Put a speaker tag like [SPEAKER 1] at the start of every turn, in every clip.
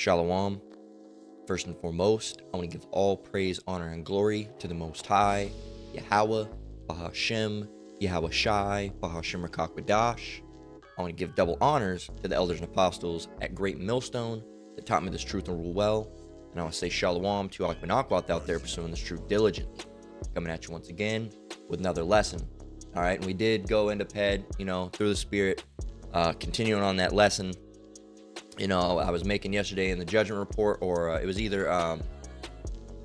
[SPEAKER 1] Shalom. First and foremost, I want to give all praise, honor, and glory to the Most High, Yahweh, Bahashem, Yahweh Shai, Bahashem Rakakwadash. I want to give double honors to the elders and apostles at Great Millstone that taught me this truth and rule well. And I want to say Shalom to Alakmanakwat out there pursuing this truth diligently. Coming at you once again with another lesson. All right, and we did go into PED, through the Spirit, continuing on that lesson. I was making yesterday in the judgment report, or it was either,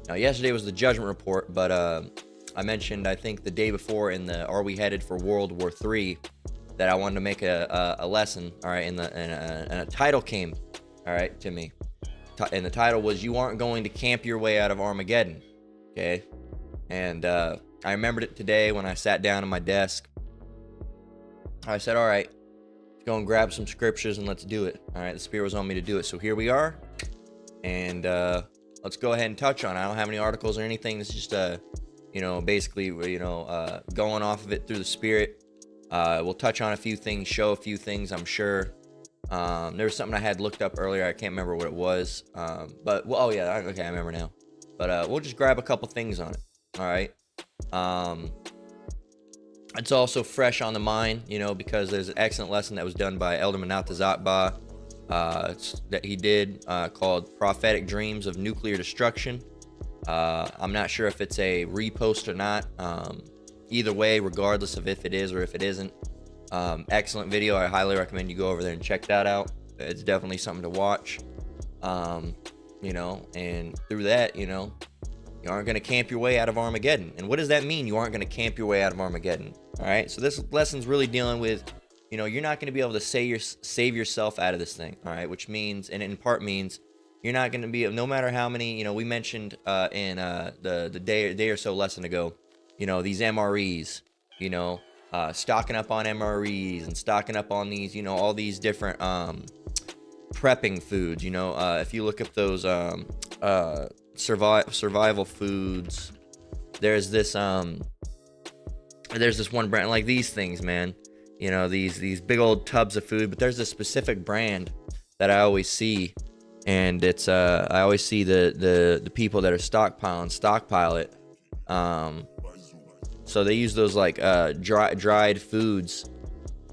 [SPEAKER 1] yesterday was the judgment report, but I mentioned, I think the day before in the Are We Headed for World War III, that I wanted to make a lesson, all right, and a title came, all right, to me. And the title was, You Aren't Going to Camp Your Way Out of Armageddon, okay? And I remembered it today when I sat down at my desk. I said, all right, let's go and grab some scriptures and let's do it. All right, the Spirit was on me to do it. So here we are. And let's go ahead and touch on it. I don't have any articles or anything. It's just, basically, going off of it through the Spirit. We'll touch on a few things, show a few things, I'm sure. There was something I had looked up earlier. I can't remember what it was. Okay, I remember now. But we'll just grab a couple things on it. All right. It's also fresh on the mind, because there's an excellent lesson that was done by Elder Manatazatba that he did called Prophetic Dreams of Nuclear Destruction. I'm not sure if it's a repost or not. Either way, regardless of if it is or if it isn't, excellent video. I highly recommend you go over there and check that out. It's definitely something to watch. And through that, you aren't going to camp your way out of Armageddon. And what does that mean? You aren't going to camp your way out of Armageddon. All right. So this lesson's really dealing with, you're not going to be able to save yourself out of this thing. All right. Which means, and in part means, you're not going to be, no matter how many, we mentioned in the day or so lesson ago, these MREs, stocking up on MREs and stocking up on these, all these different prepping foods. If you look up those survival foods, there's this one brand, like these things, man, these big old tubs of food, but there's a specific brand that I always see, and it's I always see the people that are stockpile it, so they use those like dried foods,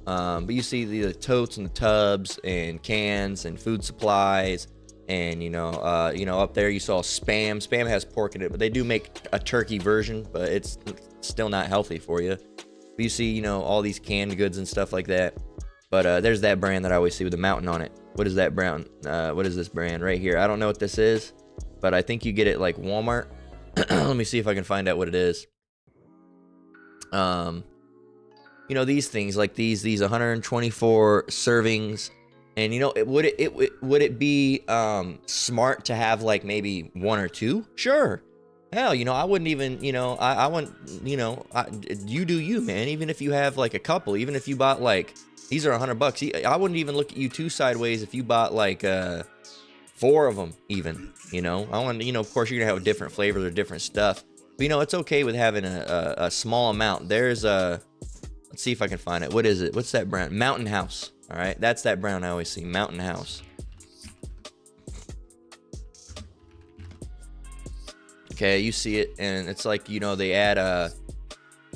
[SPEAKER 1] but you see the totes and the tubs and cans and food supplies. And, up there you saw Spam. Spam has pork in it, but they do make a turkey version, but it's still not healthy for you. But you see, all these canned goods and stuff like that. But there's that brand that I always see with the mountain on it. What is that brand? What is this brand right here? I don't know what this is, but I think you get it like Walmart. Let me see if I can find out what it is. These things like these 124 servings. And would it be smart to have like maybe one or two? Sure. Hell, I wouldn't even, I wouldn't, you do you, man. Even if you have like a couple, even if you bought like, these are $100. I wouldn't even look at you two sideways if you bought like 4 of them even, I want, of course you're gonna have different flavors or different stuff, but it's okay with having a small amount. There's let's see if I can find it. What is it? What's that brand? Mountain House. All right, that's that brand I always see, Mountain House. Okay, you see it, and it's like, they add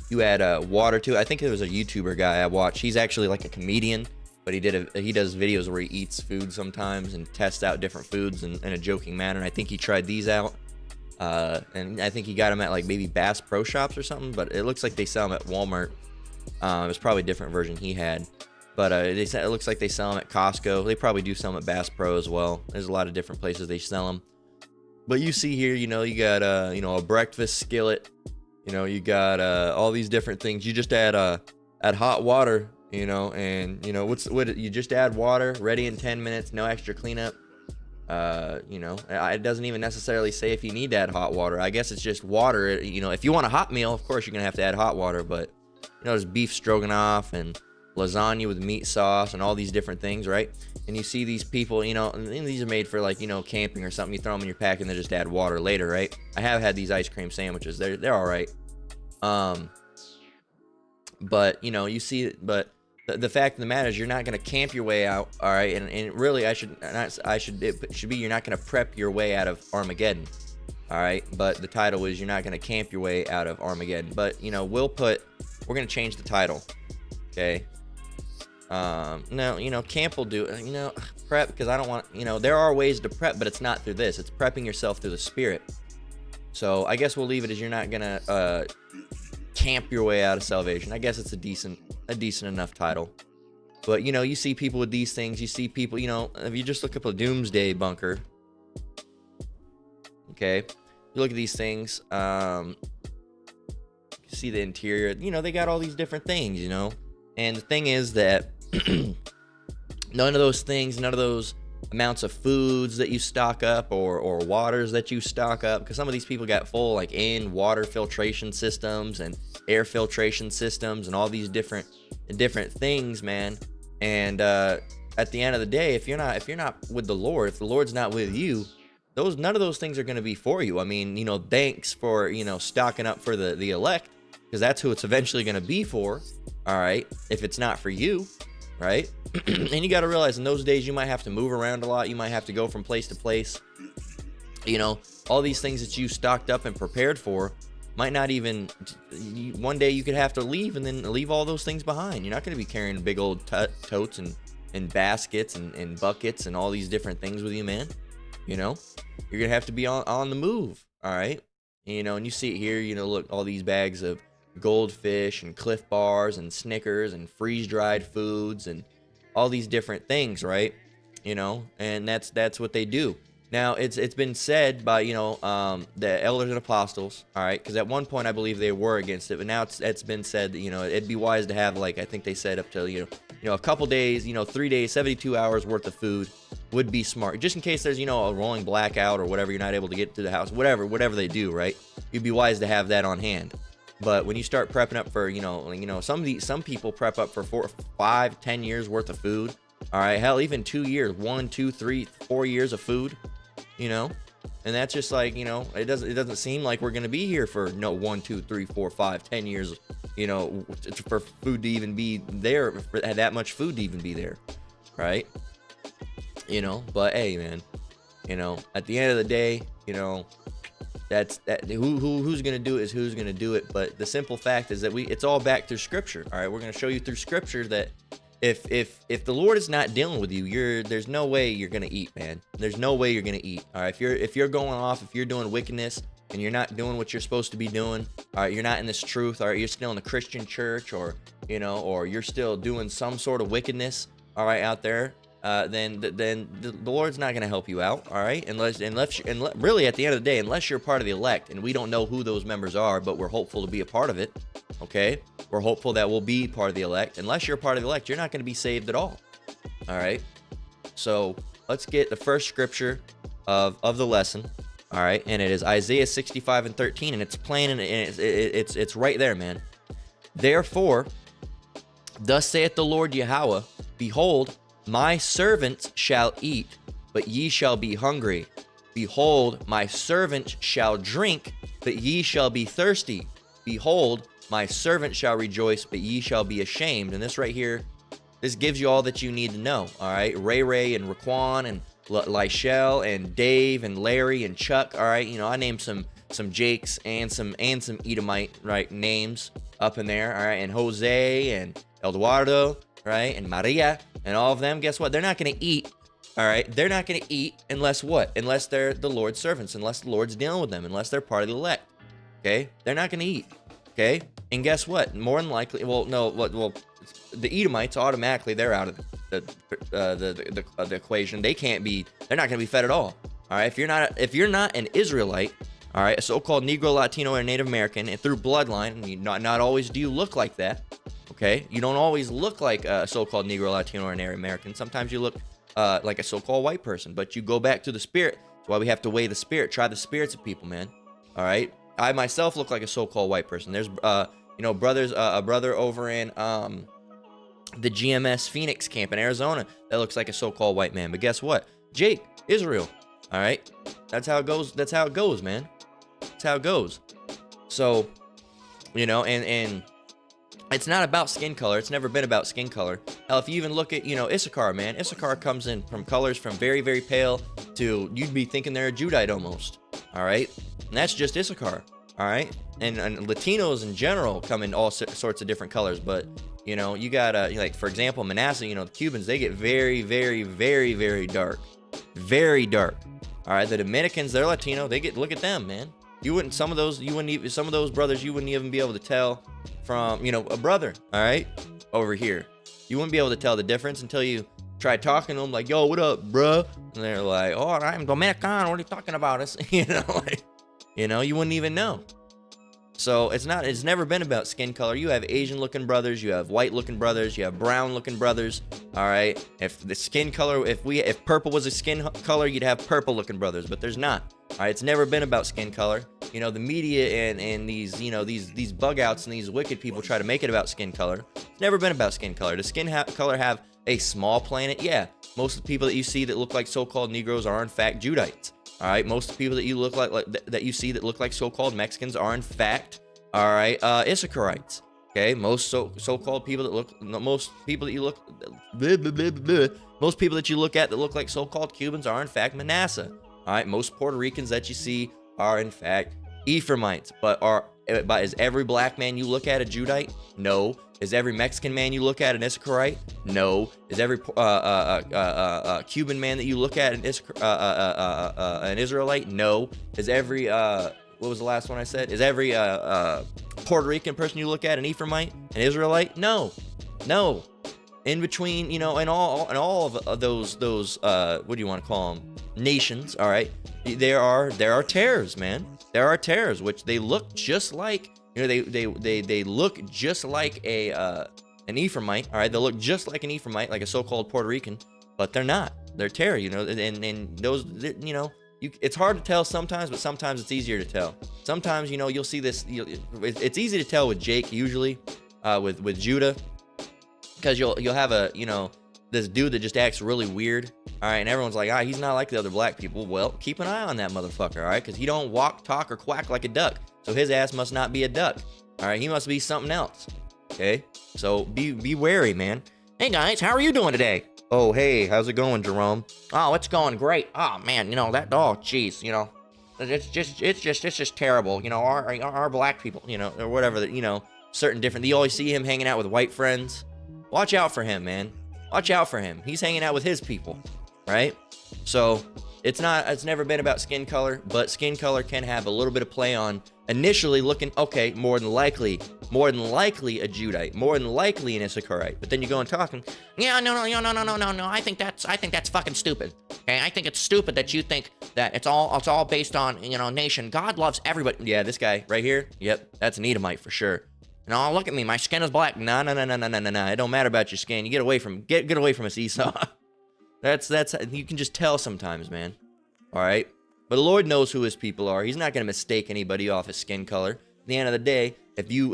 [SPEAKER 1] you add water to it. I think it was a YouTuber guy I watched. He's actually like a comedian, but he does videos where he eats food sometimes and tests out different foods in a joking manner. And I think he tried these out, and I think he got them at like maybe Bass Pro Shops or something. But it looks like they sell them at Walmart. It was probably a different version he had. But they said it looks like they sell them at Costco. They probably do sell them at Bass Pro as well. There's a lot of different places they sell them. But you see here, you got a breakfast skillet. You got all these different things. You just add hot water, and what you just add water, ready in 10 minutes, no extra cleanup. It doesn't even necessarily say if you need to add hot water. I guess it's just water. If you want a hot meal, of course you're gonna have to add hot water. But there's beef stroganoff and lasagna with meat sauce and all these different things, right? And you see these people, and these are made for like, camping or something. You throw them in your pack and then just add water later, right? I have had these ice cream sandwiches. They're all right. But you see it, but The fact of the matter is you're not going to camp your way out, all right? And really, it should be you're not going to prep your way out of Armageddon, all right? But the title is you're not going to camp your way out of Armageddon. But, we're going to change the title, okay? No, camp will do, prep, because I don't want, there are ways to prep, but it's not through this. It's prepping yourself through the Spirit. So I guess we'll leave it as you're not going to camp your way out of salvation. I guess it's a decent enough title. But you see people with these things. You see people, if you just look up a doomsday bunker, okay, you look at these things, you see the interior, they got all these different things, and the thing is that none of those amounts of foods that you stock up or waters that you stock up, because some of these people got full water filtration systems and air filtration systems and all these different things, man. And at the end of the day, if you're not with the Lord, if the Lord's not with you, none of those things are going to be for you. I mean, thanks for stocking up for the elect, because that's who it's eventually going to be for. All right, if it's not for you, right? And you got to realize in those days you might have to move around a lot. You might have to go from place to place. All these things that you stocked up and prepared for might not even, one day you could have to leave and then leave all those things behind. You're not going to be carrying big old totes and baskets and buckets and all these different things with you, man. You're going to have to be on the move. All right. And you see it here, look, all these bags of goldfish and Cliff Bars and Snickers and freeze-dried foods and all these different things, right? And that's what they do. Now it's been said by the elders and apostles, all right, because at one point I believe they were against it, but now it's been said that it'd be wise to have, like, I think they said up to a couple days, 3 days, 72 hours worth of food would be smart, just in case there's a rolling blackout or whatever, you're not able to get to the house, whatever they do, right? You'd be wise to have that on hand. But when you start prepping up for, some people prep up for 4, 5, 10 years worth of food. All right, hell, even 2 years, 1, 2, 3, 4 years of food, and that's just like, it doesn't seem like we're gonna be here for 1, 2, 3, 4, 5, 10 years, for food to even be there, for that much food to even be there, right? But hey, man, at the end of the day, who's gonna do it is who's gonna do it. But the simple fact is that it's all back through Scripture. All right, we're gonna show you through Scripture that if the Lord is not dealing with you, there's no way you're gonna eat, man. There's no way you're gonna eat. All right, if you're going off, if you're doing wickedness and you're not doing what you're supposed to be doing, all right, you're not in this truth, all right, you're still in the Christian church, or or you're still doing some sort of wickedness, all right, out there. Then the Lord's not going to help you out, all right? Unless really at the end of the day, unless you're part of the elect, and we don't know who those members are, but we're hopeful to be a part of it, okay? We're hopeful that we'll be part of the elect. Unless you're a part of the elect, you're not going to be saved at all, all right? So let's get the first scripture of the lesson, all right? And it is Isaiah 65:13, and it's plain, and it's right there, man. Therefore, thus saith the Lord Yahweh, behold, my servants shall eat, but ye shall be hungry. Behold, my servants shall drink, but ye shall be thirsty. Behold, my servant shall rejoice, but ye shall be ashamed. And this right here, this gives you all that you need to know. All right, Ray and Raquan and Lyshel and Dave and Larry and Chuck. All right, I named some Jakes and some Edomite, right, names up in there. All right, and Jose and Eduardo, right, and Maria. And all of them, guess what? They're not going to eat, all right? They're not going to eat unless what? Unless they're the Lord's servants, unless the Lord's dealing with them, unless they're part of the elect, okay? They're not going to eat, okay? And guess what? More than likely, the Edomites, automatically, they're out of the equation. They're not going to be fed at all, all right? If you're not an Israelite, all right, a so-called Negro, Latino, or Native American, and through bloodline, and not always do you look like that, okay? You don't always look like a so-called Negro, Latino, or Native American. Sometimes you look like a so-called white person, but you go back to the spirit. That's why we have to weigh the spirit, try the spirits of people, man. All right? I myself look like a so-called white person. There's, a brother over in the GMS Phoenix camp in Arizona that looks like a so-called white man. But guess what? Jake, Israel. All right? That's how it goes. That's how it goes, man. That's how it goes. So, and It's not about skin color. It's never been about skin color. Hell, if you even look at, Issachar, man, Issachar comes in from colors from very, very pale to you'd be thinking they're a Judite almost. All right. And that's just Issachar. All right. And Latinos in general come in all sorts of different colors. But, you got, like, for example, Manasseh, the Cubans, they get very, very, very, very dark. Very dark. All right. The Dominicans, they're Latino. Look at them, man. Some of those brothers, you wouldn't even be able to tell from, a brother, all right, over here. You wouldn't be able to tell the difference until you try talking to them like, yo, what up, bruh? And they're like, oh, I'm Dominican. What are you talking about? It's, you wouldn't even know. So it's never been about skin color. You have Asian looking brothers, you have white looking brothers, you have brown looking brothers. All right. If the skin color, if purple was a skin color, you'd have purple looking brothers, but there's not. All right. It's never been about skin color. The media and these, these bug outs and these wicked people try to make it about skin color. It's never been about skin color. Does skin color have a small planet? Yeah. Most of the people that you see that look like so-called Negroes are in fact Judites. All right, most of the people that you look like that you see that look like so-called Mexicans are in fact, all right, Issacharites. Okay, most so-called people most people that you look at that look like so-called Cubans are in fact Manasseh. All right, most Puerto Ricans that you see are in fact Ephraimites. But is every black man you look at a Judite? No. Is every Mexican man you look at an Issacharite? No. Is every Cuban man that you look at an Israelite? No. Is every what was the last one I said? Is every Puerto Rican person you look at an Ephraimite, an Israelite? No. In between, in all of those what do you want to call them? Nations. All right. There are tares, man. There are tares, which they look just like. They look just like an Ephraimite, all right? They look just like an Ephraimite, like a so-called Puerto Rican, but they're not. They're terror, and those, it's hard to tell sometimes, but sometimes it's easier to tell. Sometimes, you'll see this, it's easy to tell with Jake, usually, with Judah, because you'll have this dude that just acts really weird, all right? And everyone's like, he's not like the other black people. Well, keep an eye on that motherfucker, all right? Because he don't walk, talk, or quack like a duck. So his ass must not be a duck. All right, he must be something else. Okay, so be wary, man. Hey guys, how are you doing today? Oh, hey, how's it going, Jerome? Oh, it's going great. Oh man, that dog, jeez, it's just terrible. Our black people, or whatever, certain different. You always see him hanging out with white friends. Watch out for him, man. Watch out for him. He's hanging out with his people, right? So it's never been about skin color, but skin color can have a little bit of play on initially looking, okay, more than likely a Judite, more than likely an Issacharite. But then you go and talking, no. I think that's fucking stupid. Okay, I think it's stupid that you think that it's all based on nation. God loves everybody. Yeah, this guy right here. Yep, that's an Edomite for sure. No, look at me, my skin is black. No. It don't matter about your skin. You get away from us, Esau. That's you can just tell sometimes, man. All right. But the Lord knows who his people are. He's not going to mistake anybody off his skin color. At the end of the day, if you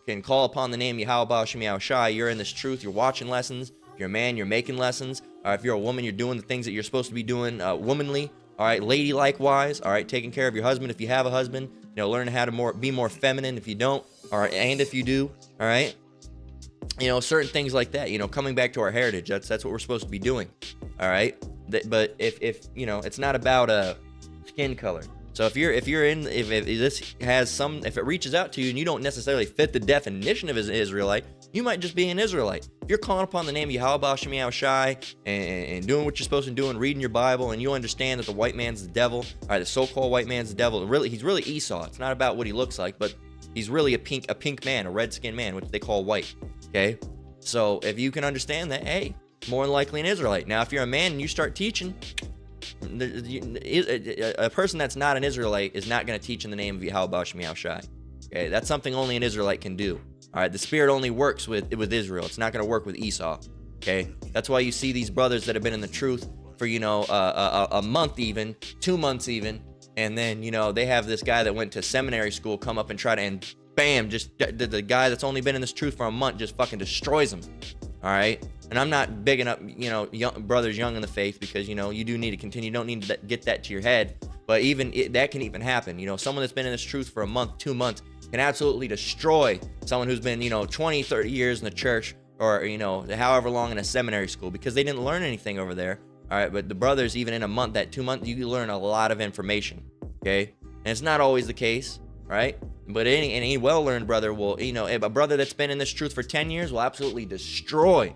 [SPEAKER 1] can call upon the name Yahweh Ba'ashem Yahushai, you're in this truth, you're watching lessons. If you're a man, you're making lessons. If you're a woman, you're doing the things that you're supposed to be doing womanly. All right, lady likewise. All right, taking care of your husband if you have a husband. Learn how to be more feminine if you don't. All right, and if you do. All right. Certain things like that, coming back to our heritage, that's what we're supposed to be doing. All right. But if it's not about skin color. So if it reaches out to you and you don't necessarily fit the definition of an Israelite, you might just be an Israelite. If you're calling upon the name of Yahweh Ba'ashem Yahushai and doing what you're supposed to do and reading your Bible, and you understand that the white man's the devil, all right, the so-called white man's the devil, he's really Esau. It's not about what he looks like, but he's really a pink man, a red-skinned man, which they call white. Okay? So if you can understand that, hey, more than likely an Israelite. Now, if you're a man and you start teaching, a person that's not an Israelite is not going to teach in the name of Yahweh Ba'ashem Yahushai. Okay, that's something only an Israelite can do. All right, the Spirit only works with Israel. It's not going to work with Esau. Okay, that's why you see these brothers that have been in the truth for a month, even 2 months, even, and then they have this guy that went to seminary school come up and try to, and bam, just the guy that's only been in this truth for a month just fucking destroys him. All right. And I'm not bigging up, brothers young in the faith, because, you do need to continue. You don't need to get that to your head. But even that can even happen. Someone that's been in this truth for a month, 2 months, can absolutely destroy someone who's been, 20, 30 years in the church, or, however long in a seminary school, because they didn't learn anything over there. All right. But the brothers, even in a month, that 2 months, you learn a lot of information. Okay. And it's not always the case. Right. But any well-learned brother will, a brother that's been in this truth for 10 years will absolutely destroy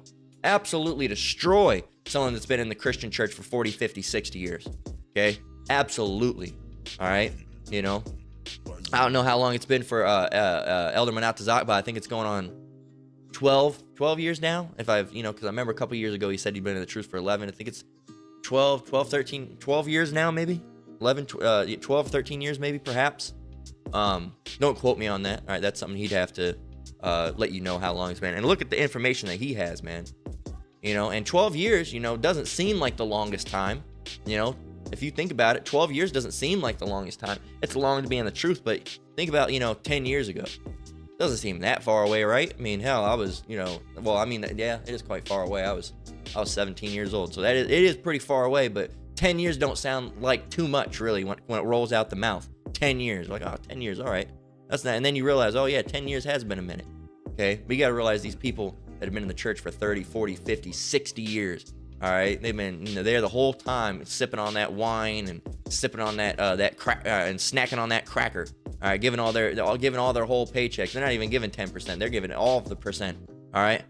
[SPEAKER 1] someone that's been in the Christian church for 40, 50, 60 years. Okay. Absolutely. All right. I don't know how long it's been for Elder Manatazak, but I think it's going on 12 years now. If I've, because I remember a couple years ago he said he'd been in the truth for 11. I think it's 12 years now, maybe 12, 13 years, maybe, perhaps. Don't quote me on that. All right, that's something he'd have to let you know how long it's been. And look at the information that he has, man. And 12 years, doesn't seem like the longest time. If you think about it, 12 years doesn't seem like the longest time. It's long to be in the truth, but think about, 10 years ago. Doesn't seem that far away, right? I mean, hell, I was, yeah, it is quite far away. I was 17 years old, so it is pretty far away, but 10 years don't sound like too much, really, when it rolls out the mouth. 10 years, like, 10 years, all right. That's not, and then you realize, 10 years has been a minute, okay? But you got to realize these people that have been in the church for 30, 40, 50, 60 years, all right? They've been, there the whole time, sipping on that wine and sipping on that crack and snacking on that cracker. All right, giving all their whole paychecks. They're not even giving 10%. They're giving all of the percent. All right,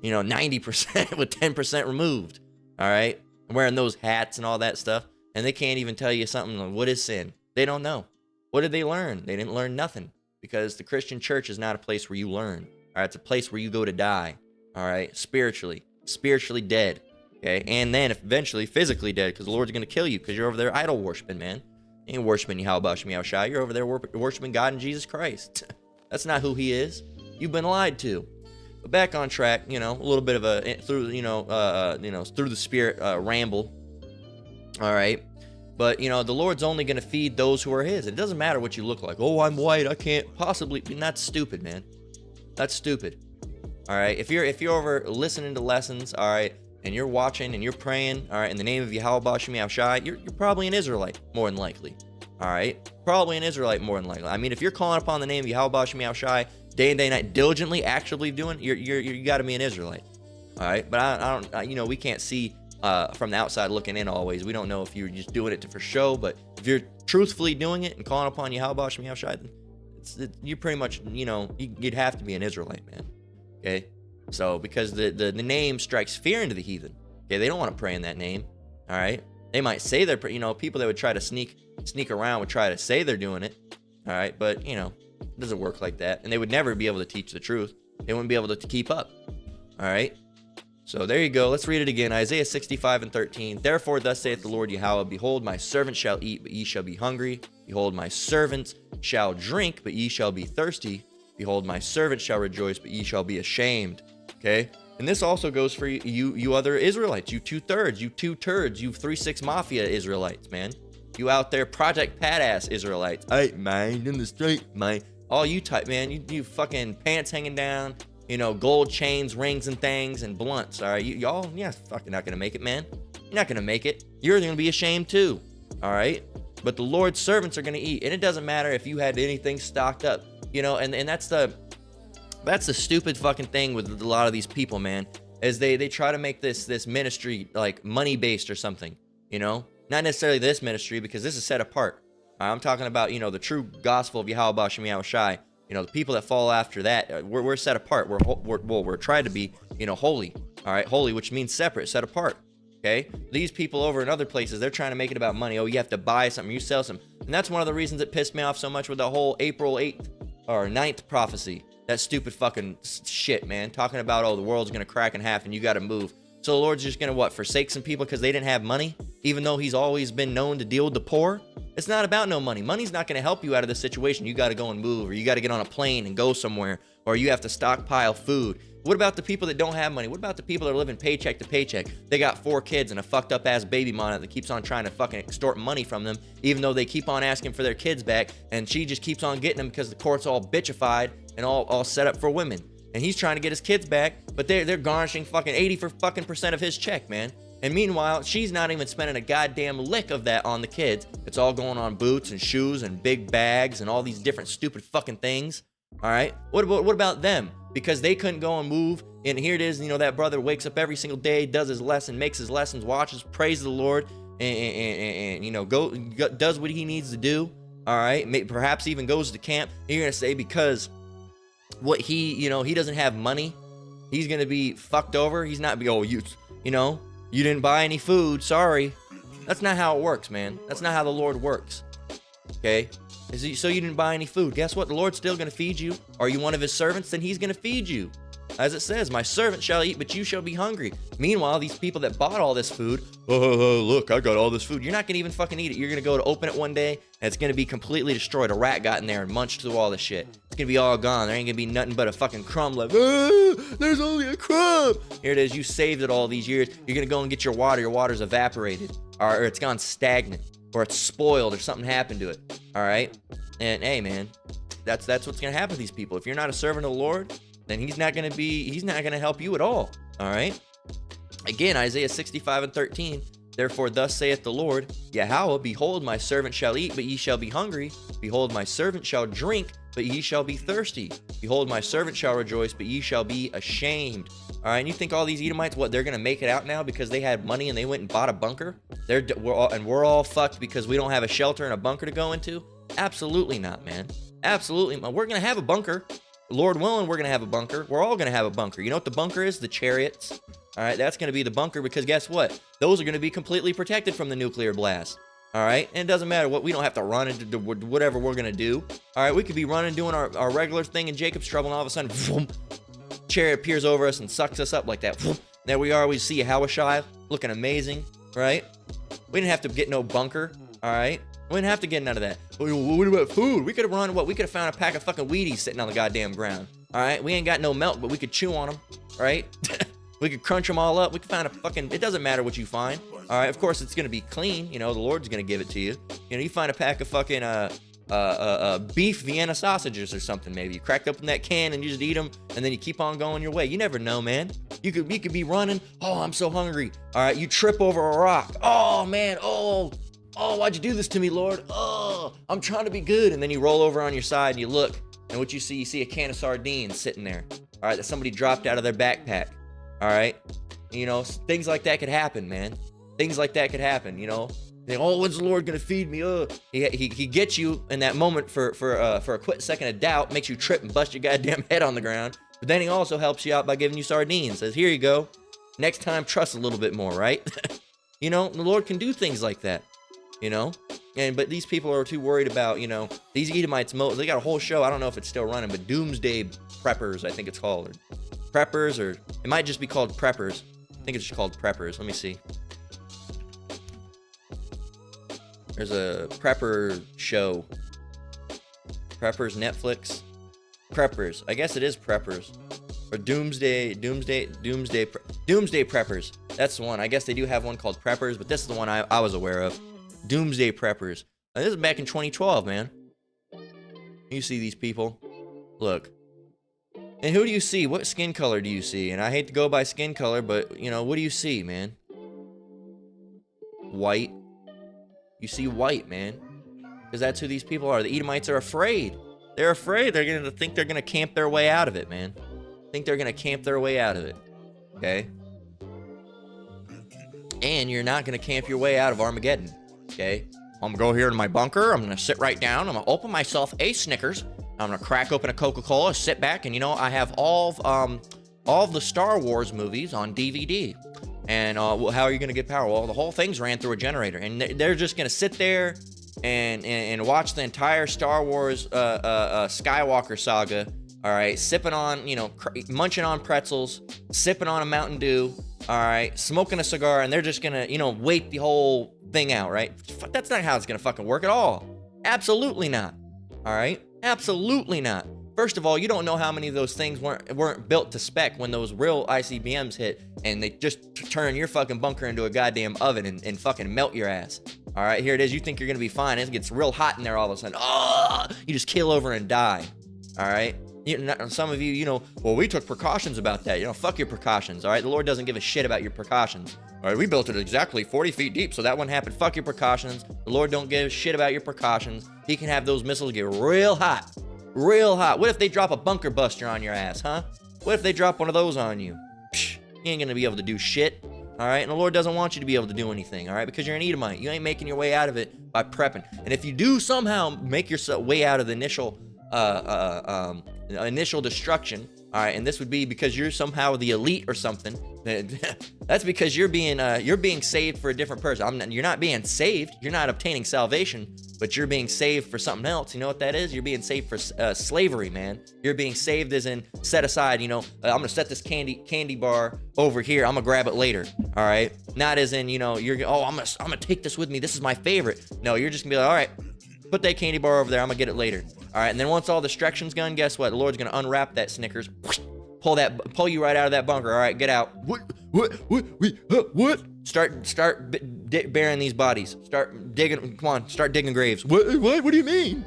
[SPEAKER 1] 90% with 10% removed. All right, wearing those hats and all that stuff, and they can't even tell you something like, what is sin? They don't know. What did they learn? They didn't learn nothing, because the Christian church is not a place where you learn. All right, it's a place where you go to die. All right, spiritually dead. Okay, and then eventually physically dead, because the Lord's gonna kill you because you're over there idol worshiping, man. You ain't worshiping Yahweh Shem Yahushua. You're over there worshiping God and Jesus Christ. That's not who he is. You've been lied to. But back on track, a little bit of a through the spirit ramble. All right. But the Lord's only going to feed those who are his. It doesn't matter what you look like. Oh, I'm white, I can't possibly. That's stupid, man. That's stupid. All right. If you're over listening to lessons, all right, and you're watching and you're praying, all right, in the name of Yahweh Shem Yahushua, you're probably an Israelite, more than likely. All right, probably an Israelite, more than likely. I mean, if you're calling upon the name of Yahweh Shem Yahushua day and day and night, diligently, actively doing, you got to be an Israelite. All right, but I don't, we can't see from the outside looking in always. We don't know if you're just doing it for show, but if you're truthfully doing it and calling upon Yahweh Shem Yahushua, you pretty much, you'd have to be an Israelite, man. Okay. So, because the name strikes fear into the heathen. Okay, they don't want to pray in that name. All right, they might say they're, people that would try to sneak around would try to say they're doing it. All right, but it doesn't work like that, and they would never be able to teach the truth. They wouldn't be able to keep up. All right, so there you go. Let's read it again. Isaiah 65:13. Therefore, thus saith the Lord Yahweh: Behold, my servants shall eat, but ye shall be hungry. Behold, my servants shall drink, but ye shall be thirsty. Behold, my servants shall rejoice, but ye shall be ashamed. Okay, and this also goes for you other Israelites, you 2/3, you 2 turds, you 3-6 Mafia Israelites, man. You out there, Project Padass Israelites. Hey, man, in the street, man. All you type, man, you fucking pants hanging down, gold chains, rings, and things, and blunts. All right, y'all, fucking not gonna make it, man. You're not gonna make it. You're gonna be ashamed too. All right, but the Lord's servants are gonna eat, and it doesn't matter if you had anything stocked up, and that's the stupid fucking thing with a lot of these people, man, is they try to make this ministry like money based or something, not necessarily this ministry, because this is set apart. I'm talking about, the true gospel of Yahweh Shem Yahushua. The people that fall after that, we're set apart. We're trying to be, holy. All right, holy, which means separate, set apart. Okay, these people over in other places, they're trying to make it about money. Oh, you have to buy something, you sell something, and that's one of the reasons that pissed me off so much with the whole April 8th or 9th prophecy. That stupid fucking shit, man. Talking about, the world's going to crack in half and you got to move. So the Lord's just going to, forsake some people because they didn't have money? Even though he's always been known to deal with the poor? It's not about no money. Money's not going to help you out of this situation. You got to go and move, or you got to get on a plane and go somewhere, or you have to stockpile food. What about the people that don't have money? What about the people that are living paycheck to paycheck? They got 4 kids and a fucked up ass baby mama that keeps on trying to fucking extort money from them, even though they keep on asking for their kids back, and she just keeps on getting them because the court's all bitchified and all set up for women. And he's trying to get his kids back, but they're garnishing fucking 80% of his check, man. And meanwhile, she's not even spending a goddamn lick of that on the kids. It's all going on boots and shoes and big bags and all these different stupid fucking things. All right. What about them? Because they couldn't go and move. And here it is, that brother wakes up every single day, does his lesson, makes his lessons, watches, praises the Lord, and does what he needs to do. All right. Perhaps even goes to camp. And you're going to say because what he doesn't have money, he's going to be fucked over. He's not you didn't buy any food. Sorry. That's not how it works, man. That's not how the Lord works. Okay. So you didn't buy any food. Guess what? The Lord's still going to feed you. Are you one of his servants? Then he's going to feed you. As it says, my servant shall eat, but you shall be hungry. Meanwhile, these people that bought all this food, look, I got all this food. You're not going to even fucking eat it. You're going to go to open it one day, and it's going to be completely destroyed. A rat got in there and munched through all this shit. It's going to be all gone. There ain't going to be nothing but a fucking crumb left. There's only a crumb. Here it is. You saved it all these years. You're going to go and get your water. Your water's evaporated, or it's gone stagnant, or it's spoiled, or something happened to it. All right? And hey, man, that's what's going to happen to these people. If you're not a servant of the Lord, then he's not going to help you at all. All right. Again, Isaiah 65:13. Therefore, thus saith the Lord, Yahweh, behold, my servant shall eat, but ye shall be hungry. Behold, my servant shall drink, but ye shall be thirsty. Behold, my servant shall rejoice, but ye shall be ashamed. All right. And you think all these Edomites, they're going to make it out now because they had money and they went and bought a bunker? We're all fucked because we don't have a shelter and a bunker to go into? Absolutely not, man. Absolutely. We're going to have a bunker. Lord willing, we're going to have a bunker. We're all going to have a bunker. You know what the bunker is? The chariots. All right, that's going to be the bunker because guess what? Those are going to be completely protected from the nuclear blast. All right, and it doesn't matter what. We don't have to run into whatever we're going to do. All right, we could be running, doing our regular thing in Jacob's trouble, and all of a sudden, boom, chariot appears over us and sucks us up like that. Boom. There we are. We see Yahushua looking amazing, right? We didn't have to get no bunker. All right. We didn't have to get none of that. What about food? We could have run we could have found a pack of fucking Wheaties sitting on the goddamn ground. All right, we ain't got no milk, but we could chew on them, right? We could crunch them all up. We could find a fucking. It doesn't matter what you find. All right, of course it's gonna be clean. The Lord's gonna give it to you. You find a pack of fucking beef Vienna sausages or something. Maybe you crack open that can and you just eat them, and then you keep on going your way. You never know, man. You could be running. Oh, I'm so hungry. All right, you trip over a rock. Oh man. Oh, why'd you do this to me, Lord? Oh, I'm trying to be good. And then you roll over on your side and you look, and what you see a can of sardines sitting there. All right, that somebody dropped out of their backpack. All right, things like that could happen, man. Things like that could happen. When's the Lord gonna feed me? He gets you in that moment for a quick second of doubt, makes you trip and bust your goddamn head on the ground. But then he also helps you out by giving you sardines. Says, here you go. Next time, trust a little bit more, right? The Lord can do things like that. But these people are too worried about, these Edomites, they got a whole show, I don't know if it's still running, but Doomsday Preppers, I think it's called, or Preppers, or it might just be called Preppers. I think it's just called Preppers. Let me see. There's a Prepper show. Preppers, Netflix. Preppers. I guess it is Preppers. Or Doomsday Preppers. That's the one. I guess they do have one called Preppers, but this is the one I was aware of. Doomsday Preppers. Now, this is back in 2012, man. You see these people. Look. And who do you see? What skin color do you see? And I hate to go by skin color, but, what do you see, man? White. You see white, man. Because that's who these people are. The Edomites are afraid. They're afraid. They're going to think they're going to camp their way out of it, man. Think they're going to camp their way out of it. Okay? And you're not going to camp your way out of Armageddon. Okay, I'm gonna go here to my bunker. I'm gonna sit right down. I'm gonna open myself a Snickers. I'm gonna crack open a Coca-Cola, sit back, and I have all of the Star Wars movies on DVD. And how are you gonna get power? Well, the whole thing's ran through a generator, and they're just gonna sit there and watch the entire Star Wars Skywalker saga. All right, sipping on, munching on pretzels, sipping on a Mountain Dew. All right, smoking a cigar, and they're just gonna, wait the whole thing out, right? That's not how it's gonna fucking work at all. Absolutely not. All right, absolutely not. First of all, you don't know how many of those things weren't built to spec when those real ICBMs hit, and they just turn your fucking bunker into a goddamn oven and fucking melt your ass. All right, here it is. You think you're gonna be fine. It gets real hot in there all of a sudden. Oh, you just keel over and die. All right. Some of you, well, we took precautions about that. Fuck your precautions, all right? The Lord doesn't give a shit about your precautions. All right, we built it exactly 40 feet deep, so that wouldn't happen. Fuck your precautions. The Lord don't give a shit about your precautions. He can have those missiles get real hot, Real hot. What if they drop a bunker buster on your ass, huh? What if they drop one of those on you? Psh, you ain't gonna be able to do shit. All right, and the Lord doesn't want you to be able to do anything, all right, because you're an Edomite. You ain't making your way out of it by prepping. And if you do somehow make your way out of the initial destruction, all right, and this would be because you're somehow the elite or something. That's because you're being saved for a different person. You're not being saved. You're not obtaining salvation, but you're being saved for something else. You know what that is? You're being saved for slavery, man. You're being saved as in set aside. You know, I'm gonna set this candy bar over here. I'm gonna grab it later. All right, not as in, you know, I'm gonna take this with me. This is my favorite. No, you're just gonna be like, all right, put that candy bar over there. I'm gonna get it later. All right, and then once all destruction's gone, guess what? The Lord's gonna unwrap that Snickers. Pull you right out of that bunker. All right, get out. What? Start burying these bodies. Start digging. Come on, start digging graves. What do you mean?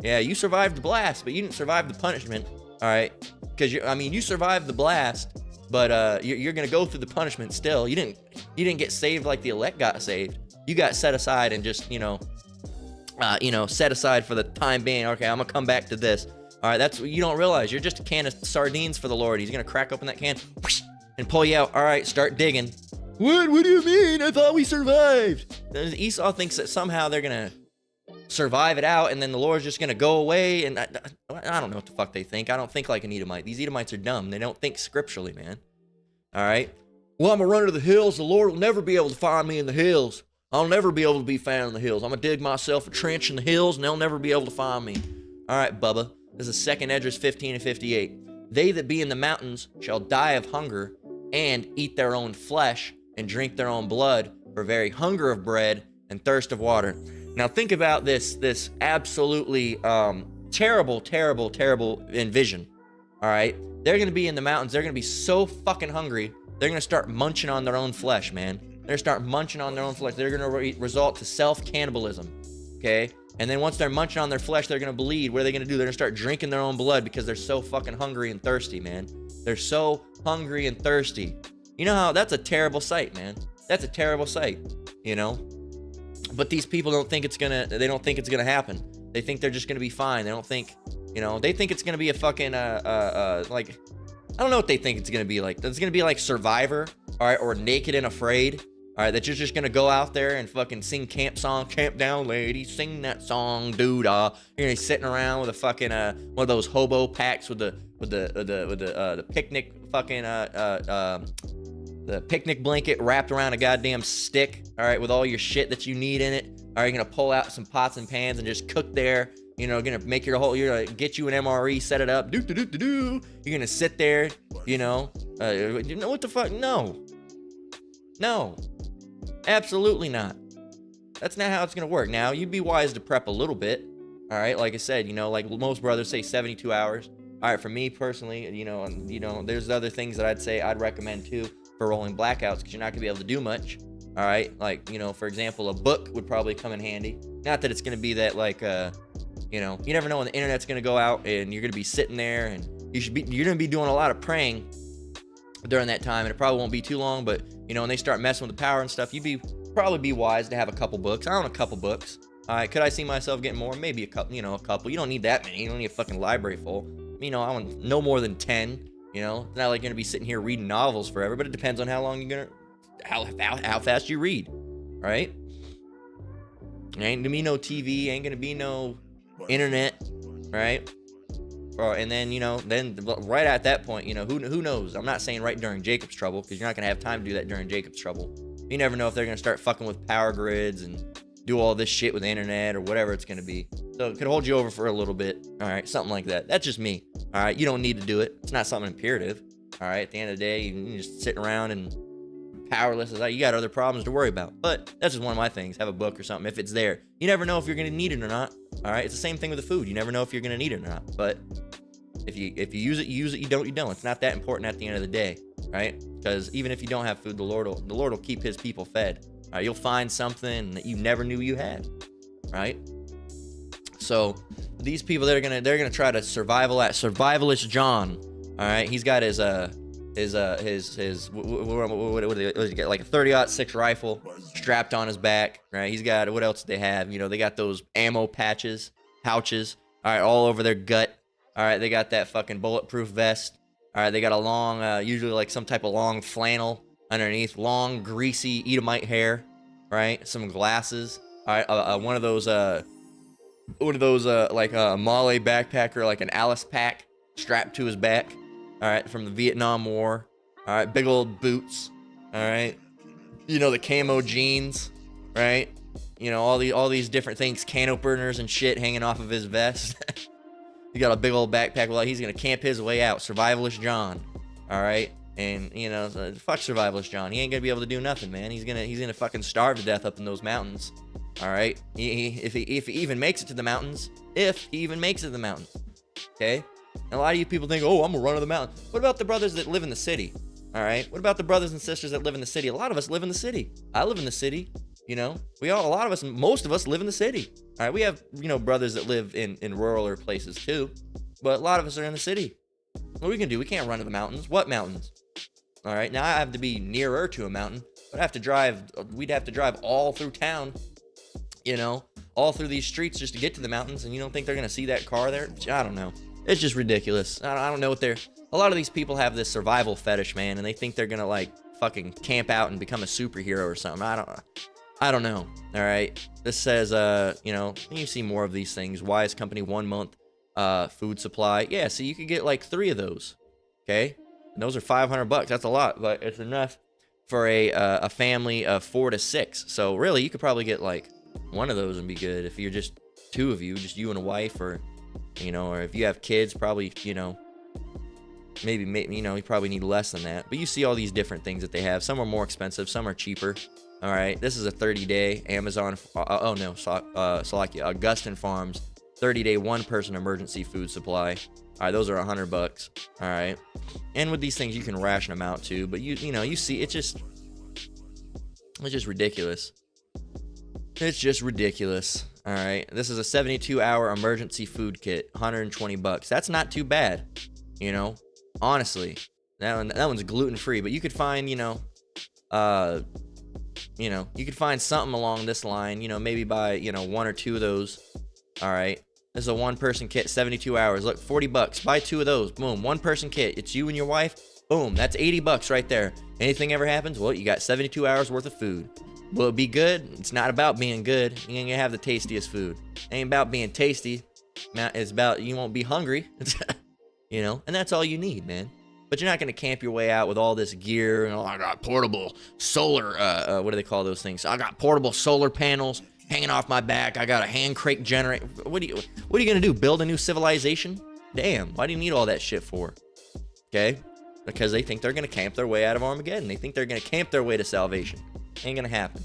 [SPEAKER 1] Yeah, you survived the blast, but you didn't survive the punishment. All right, because you survived the blast, but you're gonna go through the punishment still. You didn't get saved like the elect got saved. You got set aside and just set aside for the time being. Okay, I'm gonna come back to this. All right, that's what you don't realize. You're just a can of sardines for the Lord. He's going to crack open that can and pull you out. All right, start digging. What do you mean? I thought we survived. Esau thinks that somehow they're going to survive it out, and then the Lord's just going to go away. And I don't know what the fuck they think. I don't think like an Edomite. These Edomites are dumb. They don't think scripturally, man. All right? Well, I'm going to run to the hills. The Lord will never be able to find me in the hills. I'll never be able to be found in the hills. I'm going to dig myself a trench in the hills, and they'll never be able to find me. All right, Bubba. This is 2 Esdras 15 and 58. They that be in the mountains shall die of hunger and eat their own flesh and drink their own blood for very hunger of bread and thirst of water. Now think about this absolutely terrible envision. All right, they're going to be in the mountains. They're going to be so fucking hungry. They're going to start munching on their own flesh, man. They're going to start munching on their own flesh. They're going to result to self-cannibalism, okay? And then once they're munching on their flesh, they're going to bleed. What are they going to do? They're going to start drinking their own blood because they're so fucking hungry and thirsty, man. They're so hungry and thirsty. You know how that's a terrible sight, man. That's a terrible sight, you know? But these people don't think it's going to happen. They think they're just going to be fine. They don't think, they think it's going to be a fucking, I don't know what they think it's going to be like. It's going to be like Survivor, all right, or Naked and Afraid. All right, that you're just gonna go out there and fucking sing camp down, lady, sing that song, doo-dah. You're gonna be sitting around with a fucking one of those hobo packs with the picnic fucking the picnic blanket wrapped around a goddamn stick. All right, with all your shit that you need in it. All right, you're gonna pull out some pots and pans and just cook there. Gonna make you're gonna get you an MRE, set it up. You're gonna sit there. What the fuck? No. Absolutely not. That's not how it's going to work. Now, you'd be wise to prep a little bit. All right. Like I said, like most brothers say 72 hours. All right. For me personally, there's other things that I'd say I'd recommend too for rolling blackouts because you're not going to be able to do much. All right. Like, for example, a book would probably come in handy. Not that it's going to be that you never know when the internet's going to go out and you're going to be sitting there and you're going to be doing a lot of praying during that time, and it probably won't be too long, but when they start messing with the power and stuff, probably be wise to have a couple books. I own a couple books. All right, could I see myself getting more? Maybe a couple. A couple. You don't need that many. You don't need a fucking library full. I want no more than 10. It's not like you're gonna be sitting here reading novels forever, but it depends on how long how fast you read, right? Ain't gonna be no TV. Ain't gonna be no internet, right? And then, then right at that point, who knows? I'm not saying right during Jacob's trouble, because you're not going to have time to do that during Jacob's trouble. You never know if they're going to start fucking with power grids and do all this shit with the internet or whatever it's going to be. So it could hold you over for a little bit. All right, something like that. That's just me. All right, you don't need to do it. It's not something imperative. All right, at the end of the day, you just sitting around and powerless. You got other problems to worry about. But that's just one of my things. Have a book or something if it's there. You never know if you're going to need it or not. All right, it's the same thing with the food. You never know if you're going to need it or not. But if you use it, you use it. You don't. It's not that important at the end of the day, right? Because even if you don't have food, the Lord will keep His people fed. All right, you'll find something that you never knew you had, right? So these people, they're gonna try to survivalist John. All right, he's got his what does he get, like a 30-06 rifle strapped on his back, right? He's got, what else do they have? They got those ammo pouches. All right, all over their gut. All right, they got that fucking bulletproof vest. All right, they got a long, usually like some type of long flannel underneath, long, greasy Edomite hair, right? Some glasses. All right, one of those like a Male backpacker, like an Alice pack strapped to his back. All right, from the Vietnam War. All right, big old boots. All right, you know, the camo jeans, right? You know, all these different things, can openers and shit hanging off of his vest. He got a big old backpack. Well, he's gonna camp his way out, survivalist John. All right, and you know, fuck survivalist John. He ain't gonna be able to do nothing, man. He's gonna fucking starve to death up in those mountains. All right, if he even makes it to the mountains, if he even makes it to the mountains, okay. And a lot of you people think, oh, I'm gonna run to the mountain. What about the brothers that live in the city? All right, what about the brothers and sisters that live in the city? A lot of us live in the city. I live in the city. You know, a lot of us, most of us live in the city. All right, we have, you know, brothers that live in rural places too, but a lot of us are in the city. What are we gonna do? We can't run to the mountains. What mountains? All right, now I have to be nearer to a mountain, but we'd have to drive all through town, you know, all through these streets just to get to the mountains, and you don't think they're gonna see that car there? I don't know. It's just ridiculous. I don't know what a lot of these people have this survival fetish, man, and they think they're gonna like fucking camp out and become a superhero or something. I don't know. All right. This says, you know, you see more of these things. Wise company 1 month food supply. Yeah, so you could get like 3 of those. Okay, and those are $500. That's a lot, but it's enough for a family of 4 to 6. So really, you could probably get like 1 of those and be good if you're just 2 of you, just you and a wife, or you know, or if you have kids, probably, you know, maybe you know, you probably need less than that. But you see all these different things that they have. Some are more expensive, some are cheaper. All right, this is a 30-day Amazon. Salakia, Augustin Farms 30-day 1-person emergency food supply. All right, those are $100. All right, and with these things you can ration them out too. But you know, you see, it's just ridiculous. It's just ridiculous. All right, this is a 72-hour emergency food kit, $120. That's not too bad, you know. Honestly, that one's gluten free, but you could find, you know, you could find something along this line, you know, maybe buy, you know, 1 or 2 of those. All right. This is a 1-person kit, 72 hours. Look, $40. Buy 2 of those. Boom. 1-person kit. It's you and your wife. Boom. That's $80 right there. Anything ever happens? Well, you got 72 hours worth of food. Will it be good? It's not about being good. You ain't gonna have the tastiest food. It ain't about being tasty. It's about you won't be hungry. You know, and that's all you need, man. But you're not going to camp your way out with all this gear. And, oh, I got portable solar, what do they call those things? I got portable solar panels hanging off my back. I got a hand crank generator. What are you going to do? Build a new civilization? Damn, why do you need all that shit for? Okay? Because they think they're going to camp their way out of Armageddon. They think they're going to camp their way to salvation. Ain't going to happen.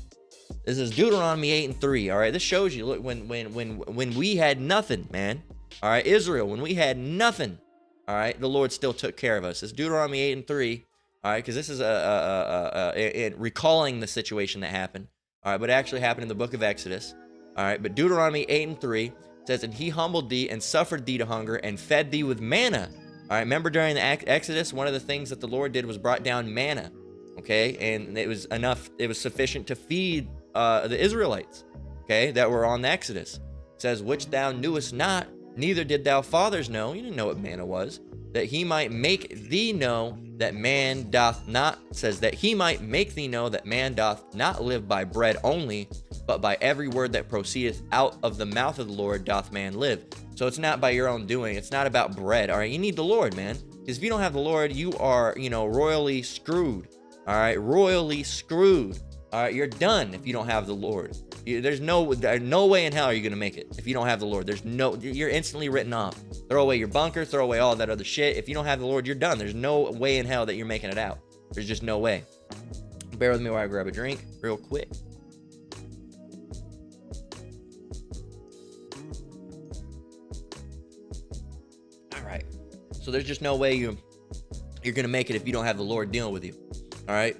[SPEAKER 1] This is Deuteronomy 8:3, all right? This shows you, look, when we had nothing, man. All right, Israel, when we had nothing. All right, the Lord still took care of us. It's Deuteronomy 8:3. All right, because this is recalling the situation that happened. All right, but it actually happened in the book of Exodus. All right, but Deuteronomy 8:3 says, "And he humbled thee and suffered thee to hunger and fed thee with manna." All right, remember during the Exodus, one of the things that the Lord did was brought down manna. Okay, and it was enough. It was sufficient to feed the Israelites. Okay, that were on the Exodus. It says, "Which thou knewest not, neither did thou fathers know." You didn't know what manna was. "That he might make thee know that man doth not," says, "that he might make thee know that man doth not live by bread only, but by every word that proceedeth out of the mouth of the Lord doth man live." So it's not by your own doing. It's not about bread. All right, you need the Lord, man. Because if you don't have the Lord, you are, royally screwed. All right, royally screwed. All right, you're done if you don't have the Lord. There's no way in hell are you gonna make it if you don't have the Lord. You're instantly written off. Throw away your bunker, throw away all that other shit. If you don't have the Lord, you're done. There's no way in hell that you're making it out. There's just no way. Bear with me while I grab a drink real quick. All right. So there's just no way you're gonna make it if you don't have the Lord dealing with you. All right.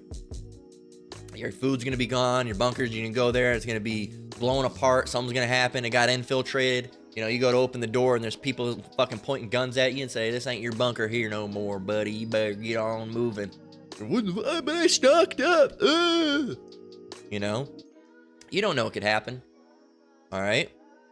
[SPEAKER 1] Your food's gonna be gone. Your bunkers, you can go there, it's gonna be blown apart. Something's gonna happen. It got infiltrated. You go to open the door and there's people fucking pointing guns at you and say, "This ain't your bunker here no more, buddy. You better get on moving." But I stocked up. You don't know what could happen. All right.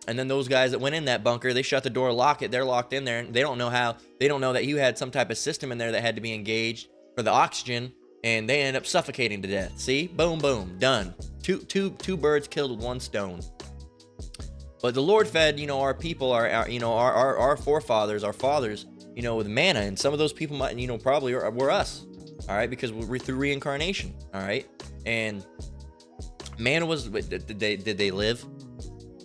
[SPEAKER 1] And then those guys that went in that bunker, they shut the door, lock it. They're locked in there, and they don't know that you had some type of system in there that had to be engaged for the oxygen, and they end up suffocating to death. See, boom, boom, done. Two birds killed with one stone. But the Lord fed, our people, our forefathers, our fathers, with manna, and some of those people might, probably were us. All right, because we're through reincarnation. All right, and manna was. Did they live?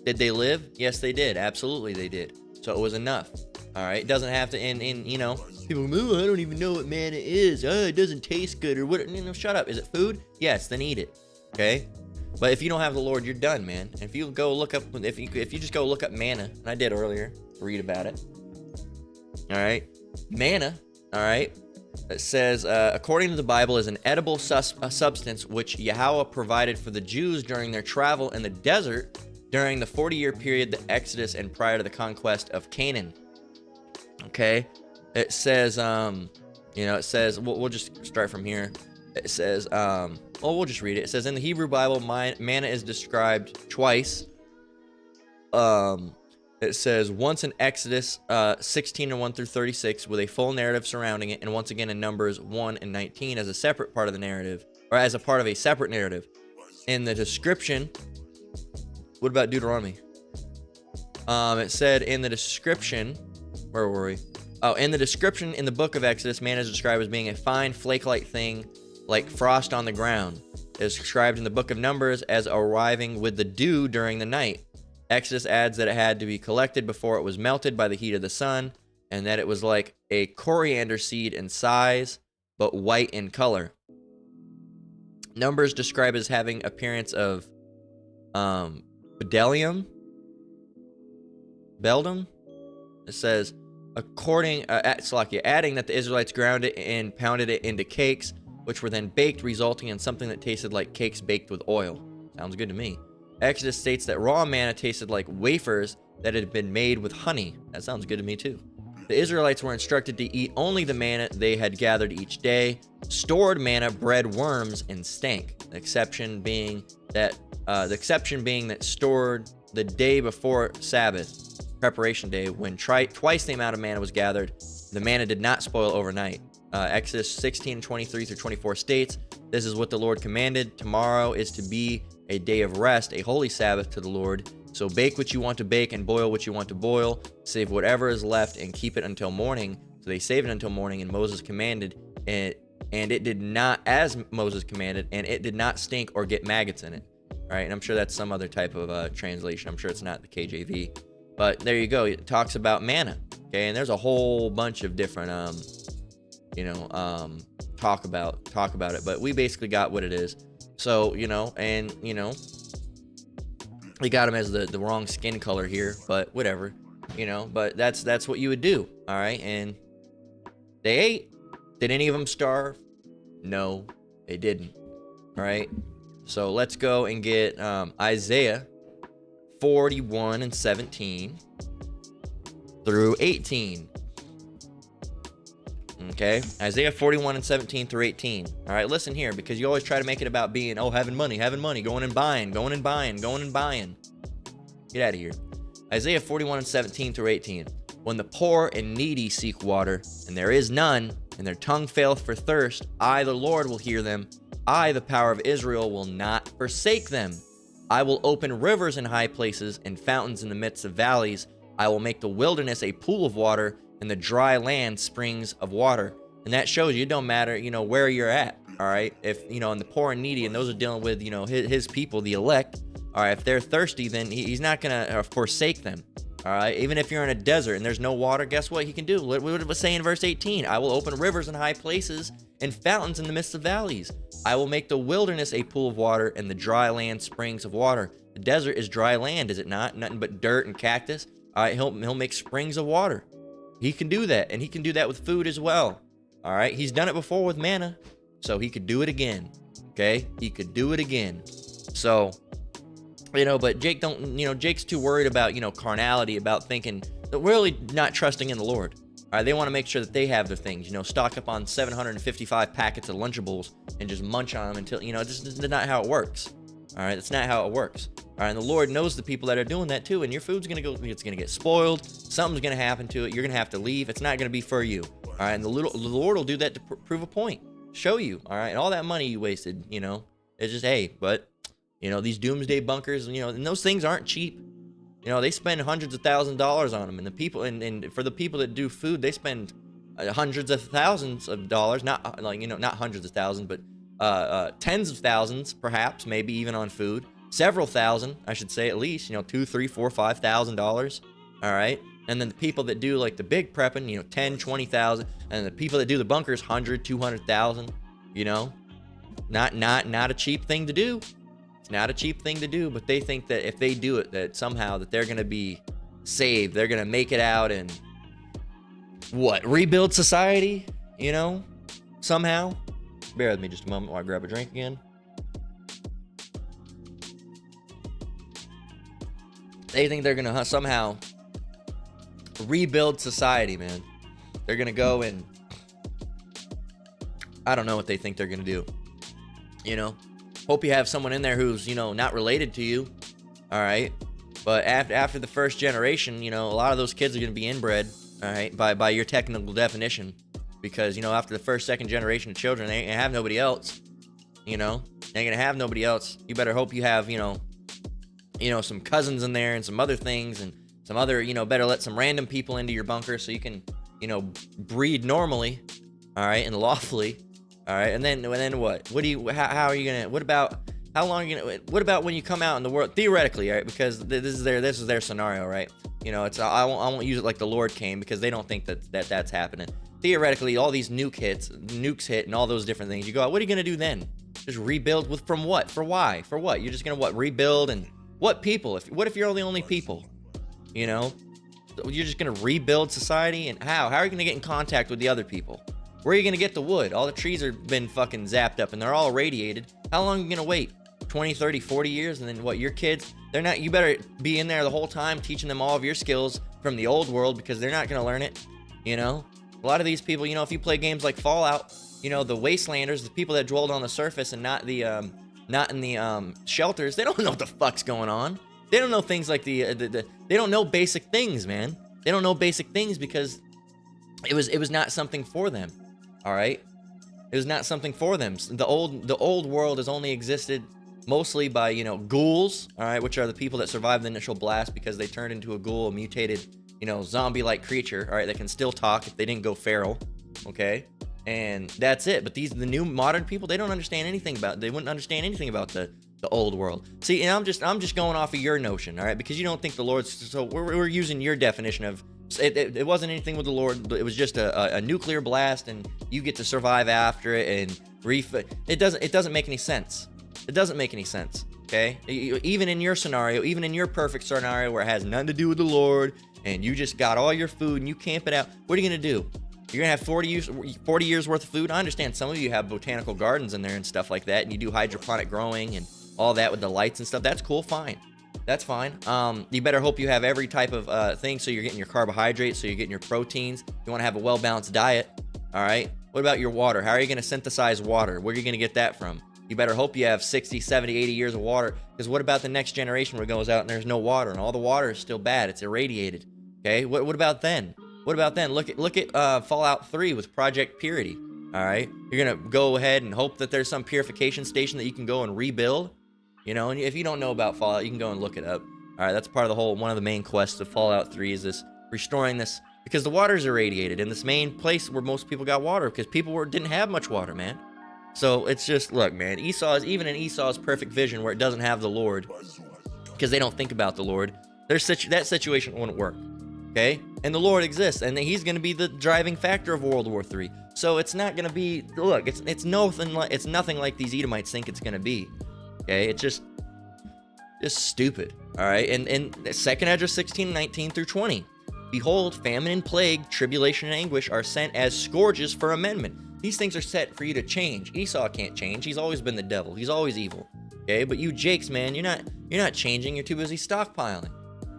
[SPEAKER 1] Did they live? Yes, they did. Absolutely, they did. So it was enough. All right, it doesn't have to end in, people go, oh, I don't even know what manna is. Oh, it doesn't taste good, or what? Shut up. Is it food? Yes, then eat it. Okay. But if you don't have the Lord, you're done, man. If you go look up, if you just go look up manna, and I did earlier, read about it. All right, manna. All right, it says according to the Bible, is an edible substance which Yahweh provided for the Jews during their travel in the desert during the 40-year period, the Exodus, and prior to the conquest of Canaan. Okay, it says it says we'll just start from here. It says we'll just read it. It says in the Hebrew Bible, manna is described twice. It says once in Exodus 16:1-36 with a full narrative surrounding it, and once again in Numbers 1 and 19 as a separate part of the narrative, or as a part of a separate narrative. In the description, what about Deuteronomy? It said in the description, where were we? Oh, in the description in the book of Exodus, manna is described as being a fine flake-like thing like frost on the ground. It is described in the book of Numbers as arriving with the dew during the night. Exodus adds that it had to be collected before it was melted by the heat of the sun, and that it was like a coriander seed in size, but white in color. Numbers describe as having appearance of bdellium. Beldum. It says, adding that the Israelites ground it and pounded it into cakes, which were then baked, resulting in something that tasted like cakes baked with oil. Sounds good to me. Exodus states that raw manna tasted like wafers that had been made with honey. That sounds good to me too. The Israelites were instructed to eat only the manna they had gathered each day. Stored manna bred worms and stank. The exception being that stored the day before Sabbath, preparation day, when twice the amount of manna was gathered, the manna did not spoil overnight. Exodus 16:23-24 states, "This is what the Lord commanded. Tomorrow is to be a day of rest, a holy Sabbath to the Lord. So bake what you want to bake and boil what you want to boil. Save whatever is left and keep it until morning." So they saved it until morning, and Moses commanded, and it did not, as Moses commanded, and it did not stink or get maggots in it. All right, and I'm sure that's some other type of translation. I'm sure it's not the KJV. But there you go. It talks about manna. Okay, and there's a whole bunch of different talk about it, but we basically got what it is. So, we got him as the wrong skin color here, but whatever, but that's what you would do. All right, and they ate. Did any of them starve? No, they didn't. All right, so let's go and get Isaiah 41:17 through 18. Okay, Isaiah 41:17 through 18. All right, listen here, because you always try to make it about being, having money, going and buying. Get out of here. Isaiah 41:17 through 18. When the poor and needy seek water, and there is none, and their tongue faileth for thirst, I, the Lord, will hear them. I, the power of Israel, will not forsake them. I will open rivers in high places and fountains in the midst of valleys. I will make the wilderness a pool of water, and the dry land springs of water. And that shows you it don't matter, where you're at. All right, if and the poor and needy, and those are dealing with his people, the elect. All right, if they're thirsty, then he's not gonna forsake them. All right, even if you're in a desert and there's no water, guess what he can do? What did it say in verse 18? I will open rivers in high places and fountains in the midst of valleys. I will make the wilderness a pool of water, and the dry land springs of water. The desert is dry land, is it not? Nothing but dirt and cactus. All right, he'll make springs of water. He can do that, and he can do that with food as well. All right, he's done it before with manna, so he could do it again. Okay, he could do it again. So, but Jake's too worried about, carnality, about thinking, that really not trusting in the Lord. All right, they want to make sure that they have their things, stock up on 755 packets of Lunchables and just munch on them until, this is not how it works. All right, that's not how it works. All right, and the Lord knows the people that are doing that too, and your food's gonna go, it's gonna get spoiled. Something's gonna happen to it. You're gonna have to leave. It's not gonna be for you. All right, and the Lord will do that to prove a point, show you. All right, and all that money you wasted, you know, it's just, hey, but you know, these doomsday bunkers, you know, and those things aren't cheap. You know, they spend hundreds of thousands of dollars on them, and the people, and for the people that do food, they spend hundreds of thousands of dollars, not like, you know, not hundreds of thousands, but tens of thousands, perhaps, maybe even on food. Several thousand, I should say, at least, you know, $2,000, $3,000, $4,000, $5,000. All right, and then the people that do like the big prepping, you know, 10, 20,000, and the people that do the bunkers, 100, 200,000. You know, not a cheap thing to do. It's not a cheap thing to do, but they think that if they do it, that somehow that they're gonna be saved, they're gonna make it out and what, rebuild society, you know, somehow. Bear with me just a moment while I grab a drink again. They think they're gonna somehow rebuild society, man. They're gonna go and I don't know what they think they're gonna do. You know, hope you have someone in there who's, you know, not related to you. All right, but after the first generation, you know, a lot of those kids are gonna be inbred. All right, by your technical definition, because you know, after the first, second generation of children, they ain't gonna have nobody else. You know, they ain't gonna have nobody else. You better hope you have, you know, some cousins in there and some other things and some other, you know, better let some random people into your bunker so you can, you know, breed normally, all right, and lawfully, all right, and then what? What do you? How are you gonna? What about? How long are you gonna? What about when you come out in the world? Theoretically, right? Because this is their scenario, right? You know, it's I won't use it like the Lord came because they don't think that's happening. Theoretically, all these nukes hit, and all those different things. You go, what are you gonna do then? Just rebuild with from what? For why? For what? You're just gonna what? Rebuild and what people? What if you're the only people? You know, you're just gonna rebuild society, and how? How are you gonna get in contact with the other people? Where are you gonna get the wood? All the trees are been fucking zapped up, and they're all irradiated. How long are you gonna wait? 20, 30, 40 years, and then what? Your kids, they're not. You better be in there the whole time, teaching them all of your skills from the old world because they're not gonna learn it. You know, a lot of these people, you know, if you play games like Fallout, you know, the wastelanders, the people that dwelled on the surface and not in the shelters, they don't know what the fuck's going on. They don't know things like they don't know basic things, man. They don't know basic things because it was not something for them. All right, it was not something for them. The old world has only existed mostly by, you know, ghouls, all right, which are the people that survived the initial blast because they turned into a ghoul, a mutated, you know, zombie-like creature, all right, that can still talk if they didn't go feral, okay? And that's it. But the new modern people, they don't understand anything about, they wouldn't understand anything about the old world. See, and I'm just going off of your notion, all right, because you don't think the Lord's, so we're using your definition of, it wasn't anything with the Lord, it was just a nuclear blast, and you get to survive after it, and it doesn't make any sense. It doesn't make any sense, okay? Even in your scenario, even in your perfect scenario where it has nothing to do with the Lord, and you just got all your food and you camp it out, what are you gonna do? You're gonna have 40 years worth of food? I understand some of you have botanical gardens in there and stuff like that, and you do hydroponic growing and all that with the lights and stuff. That's cool, fine. That's fine. You better hope you have every type of thing, so you're getting your carbohydrates, so you're getting your proteins. You wanna have a well-balanced diet, all right? What about your water? How are you gonna synthesize water? Where are you gonna get that from? You better hope you have 60, 70, 80 years of water, because what about the next generation where it goes out and there's no water and all the water is still bad? It's irradiated. Okay, what about then? What about then? Look at Fallout 3 with Project Purity. All right, you're gonna go ahead and hope that there's some purification station that you can go and rebuild. You know, and if you don't know about Fallout, you can go and look it up. All right, that's part of one of the main quests of Fallout 3 is this restoring this, because the water's irradiated in this main place where most people got water, because people didn't have much water, man. So it's just, look, man, even in Esau's perfect vision where it doesn't have the Lord, because they don't think about the Lord, that situation wouldn't work, okay? And the Lord exists, and he's going to be the driving factor of World War III. So it's not going to be, look, it's nothing like these Edomites think it's going to be, okay? It's just stupid, all right? And 2nd Ezra 16, 19 through 20. Behold, famine and plague, tribulation and anguish are sent as scourges for amendment. These things are set for you to change. Esau can't change. He's always been the devil. He's always evil. Okay, but you Jakes, man, you're not changing. You're too busy stockpiling.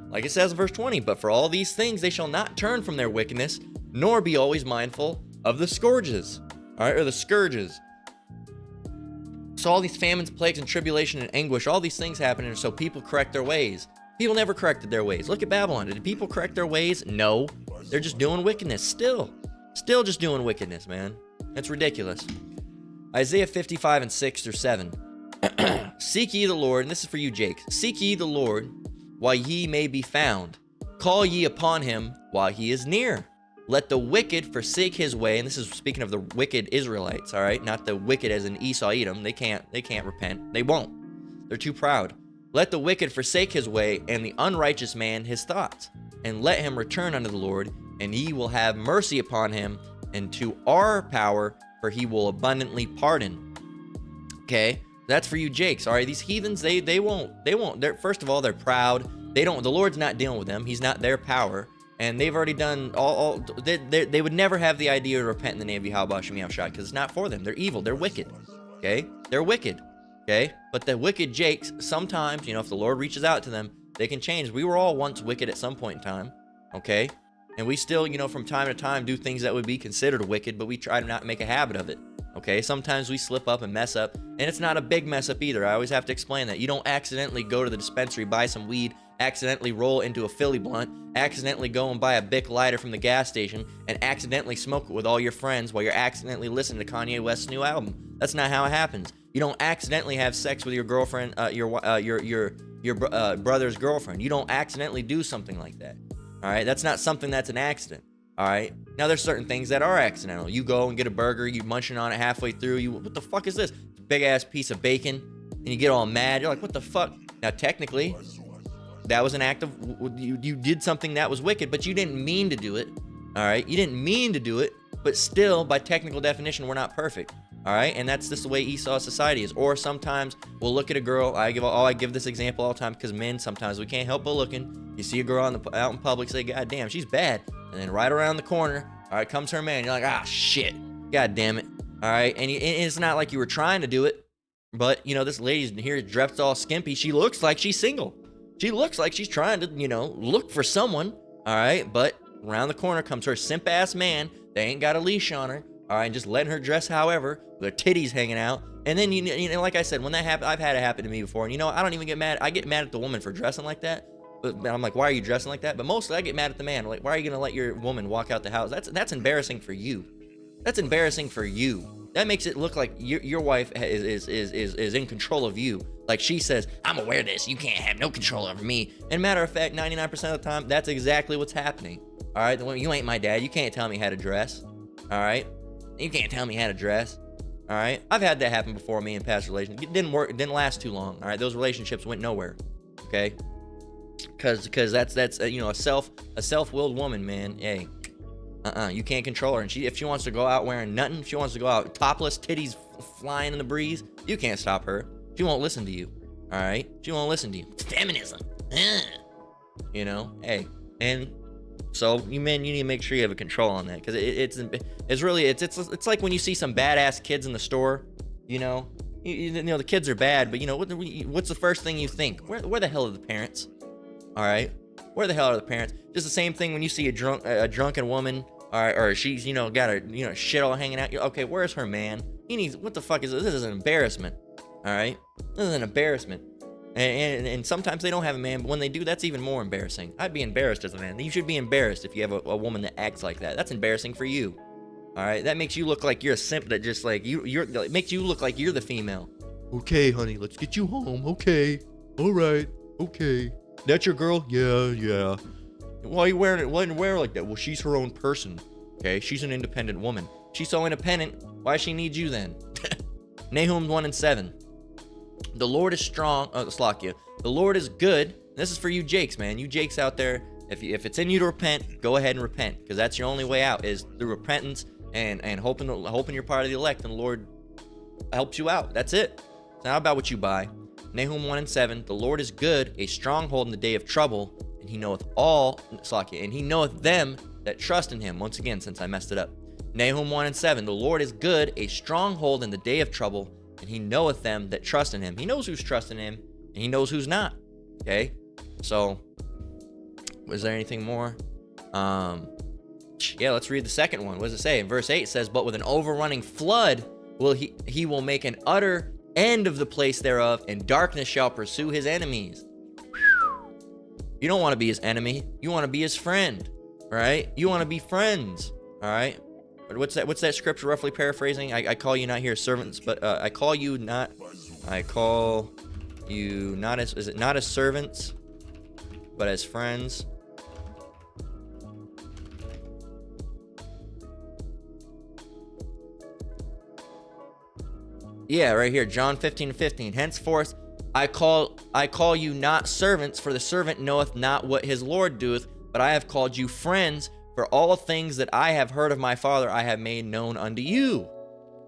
[SPEAKER 1] Like it says in verse 20, but for all these things they shall not turn from their wickedness, nor be always mindful of the scourges. All right, or the scourges. So all these famines, plagues, and tribulation and anguish, all these things happening, so people correct their ways. People never corrected their ways. Look at Babylon. Did people correct their ways? No. They're just doing wickedness still. Still just doing wickedness, man. That's ridiculous. Isaiah 55 and 6 through 7. Seek ye the Lord, and this is for you, Jake. Seek ye the Lord while ye may be found. Call ye upon him while he is near. Let the wicked forsake his way. And this is speaking of the wicked Israelites, all right? Not the wicked as in Esau, Edom. They can't repent. They won't. They're too proud. Let the wicked forsake his way, and the unrighteous man his thoughts. And let him return unto the Lord, and he will have mercy upon him, and to our power, for he will abundantly pardon. Okay? That's for you, Jakes. All right, these heathens, they won't. First of all, they're proud. The Lord's not dealing with them. He's not their power. And they've already done they would never have the idea to repent in the name of Yahweh Shem Yahushua, because it's not for them. They're evil. They're wicked. Okay? They're wicked. Okay? But the wicked Jakes, sometimes, if the Lord reaches out to them, they can change. We were all once wicked at some point in time. Okay? And we still, from time to time do things that would be considered wicked, but we try to not make a habit of it. Okay? Sometimes we slip up and mess up, and it's not a big mess up either. I always have to explain that. You don't accidentally go to the dispensary, buy some weed, accidentally roll into a Philly blunt, accidentally go and buy a Bic lighter from the gas station, and accidentally smoke it with all your friends while you're accidentally listening to Kanye West's new album. That's not how it happens. You don't accidentally have sex with your girlfriend, your brother's girlfriend. You don't accidentally do something like that. All right, that's not something that's an accident. All right. Now there's certain things that are accidental. You go and get a burger, you munching on it halfway through. What the fuck is this? It's a big ass piece of bacon, and you get all mad. You're like, what the fuck? Now technically, that was an act of you did something that was wicked, but you didn't mean to do it. All right, you didn't mean to do it, but still, by technical definition, we're not perfect. All right, and that's just the way Esau society is. Or sometimes we'll look at a girl. I give this example all the time because men, sometimes we can't help but looking. You see a girl out in public, say, "God damn, she's bad," and then right around the corner, all right, comes her man. You're like, "Ah, shit, God damn it." All right, and it's not like you were trying to do it, but this lady's here dressed all skimpy. She looks like she's single. She looks like she's trying to, look for someone. All right, but around the corner comes her simp ass man. They ain't got a leash on her. All right, and just letting her dress however, with her titties hanging out. And then, like I said, when that happened, I've had it happen to me before. And I don't even get mad. I get mad at the woman for dressing like that. But I'm like, why are you dressing like that? But mostly I get mad at the man. Like, why are you going to let your woman walk out the house? That's embarrassing for you. That's embarrassing for you. That makes it look like your wife is in control of you. Like she says, I'm gonna wear this. You can't have no control over me. And matter of fact, 99% of the time, that's exactly what's happening. All right, you ain't my dad. You can't tell me how to dress. All right. You can't tell me how to dress. All right. I've had that happen before me in past relations. It didn't work. It didn't last too long. All right. Those relationships went nowhere. Okay. Because that's a self-willed woman, man. Hey, you can't control her. And if she wants to go out wearing nothing, if she wants to go out topless, titties flying in the breeze, you can't stop her. She won't listen to you. All right. She won't listen to you. It's feminism. Hey, and so you need to make sure you have a control on that, because it's like when you see some badass kids in the store, the kids are bad, but what's the first thing you think? Where the hell are the parents? All right, where the hell are the parents? Just the same thing when you see a drunken woman, all right, or she's got her shit all hanging out. Okay, where's her man? What the fuck is this? This is an embarrassment. All right, this is an embarrassment. And sometimes they don't have a man, but when they do, that's even more embarrassing. I'd be embarrassed as a man. You should be embarrassed if you have a woman that acts like that. That's embarrassing for you. All right, that makes you look like you're a simp. That just like it makes you look like you're the female. Okay, honey, let's get you home. Okay, all right, okay. That's your girl? Yeah. Why are you wearing it? Why didn't wear like that? Well, she's her own person. Okay, she's an independent woman. She's so independent. Why she need you then? Nahum 1 and 7. The Lord is strong. Slakia. The Lord is good. This is for you Jakes, man. You Jakes out there, if it's in you to repent, go ahead and repent, because that's your only way out, is through repentance and hoping you're part of the elect, and the Lord helps you out. That's it. It's not about what you buy. Nahum 1 and 7. The Lord is good, a stronghold in the day of trouble, and he knoweth and he knoweth them that trust in him. Once again, since I messed it up. Nahum 1 and 7. The Lord is good, a stronghold in the day of trouble, and he knoweth them that trust in him. He knows who's trusting him, and he knows who's not. Okay? So, was there anything more? Yeah, let's read the second one. What does it say? In verse 8 it says, but with an overrunning flood he will make an utter end of the place thereof, and darkness shall pursue his enemies. You don't want to be his enemy. You want to be his friend, right? You want to be friends, all right? But what's that scripture roughly paraphrasing? I call you not here servants, but I call you not as, is it not as servants, but as friends? Yeah, right here, John 15:15. Henceforth I call you not servants, for the servant knoweth not what his Lord doeth, but I have called you friends, for all things that I have heard of my Father I have made known unto you.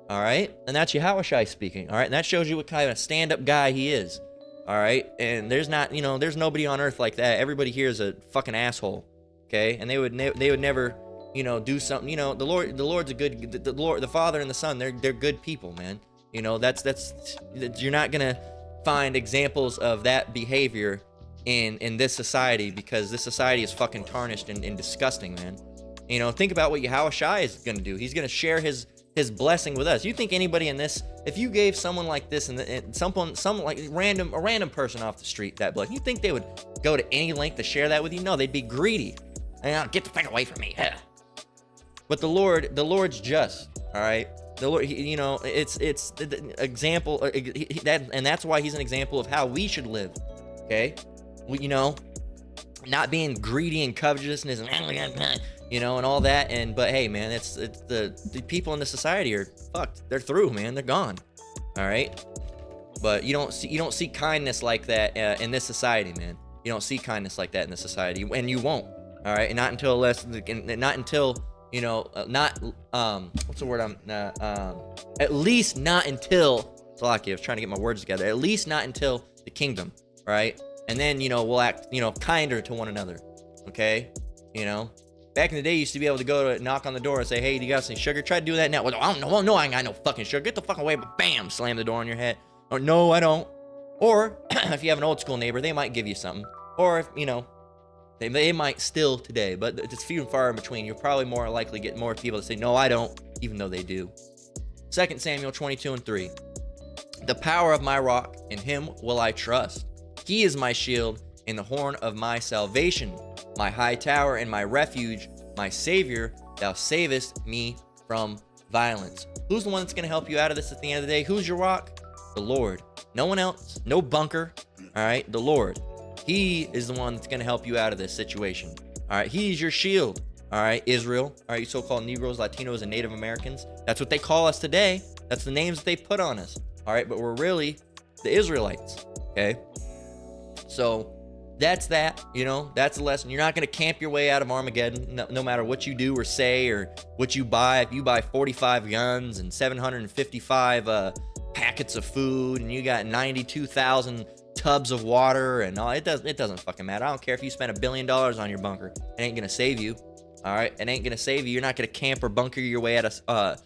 [SPEAKER 1] All right? And that's Yahushua speaking. All right? And that shows you what kind of stand-up guy he is. All right? And there's nobody on earth like that. Everybody here is a fucking asshole. Okay? And they would never, do something. The Lord's a good, the Father and the Son, they're good people, man. You're not gonna find examples of that behavior in this society, because this society is fucking tarnished and disgusting, man. Think about what Yahushua is gonna do. He's gonna share his blessing with us. You think anybody in this, if you gave someone like this and someone like a random person off the street that blessing, you think they would go to any length to share that with you? No, they'd be greedy. Get the fuck away from me. But the Lord's just, all right? The Lord, it's the example, and that's why he's an example of how we should live. Okay, not being greedy and covetousness and all that. But hey, man, it's the people in the society are fucked. They're through, man. They're gone. All right. But you don't see kindness like that in this society, man. You don't see kindness like that in this society, and you won't. All right, and not until what's the word? At least not until, Salaki, I was trying to get my words together. At least not until the kingdom, right? And then, we'll act, kinder to one another, okay? Back in the day, you used to be able to go to knock on the door and say, hey, do you got some sugar? Try to do that now. Well, I don't know. No, I ain't got no fucking sugar. Get the fuck away, but bam, slam the door on your head. Or, no, I don't. Or, if you have an old school neighbor, they might give you something. Or, if, they might still today, but it's few and far in between. You'll probably more likely get more people to say, no, I don't, even though they do. 2 Samuel 22:3. The power of my rock, in him will I trust. He is my shield and the horn of my salvation, my high tower and my refuge, my savior, thou savest me from violence. Who's the one that's going to help you out of this at the end of the day? Who's your rock? The Lord. No one else. No bunker. All right? The Lord. He is the one that's going to help you out of this situation. All right, he's your shield. All right, Israel. All right, you so-called Negroes, Latinos, and Native Americans. That's what they call us today. That's the names that they put on us. All right, but we're really the Israelites. Okay, so that's that. That's the lesson. You're not going to camp your way out of Armageddon, no matter what you do or say or what you buy. If you buy 45 guns and 755 packets of food, and you got 92,000 tubs of water and all, it doesn't fucking matter. I don't care if you spend $1 billion on your bunker. It ain't gonna save you. All right, it ain't gonna save you. You're not gonna camp or bunker your way out of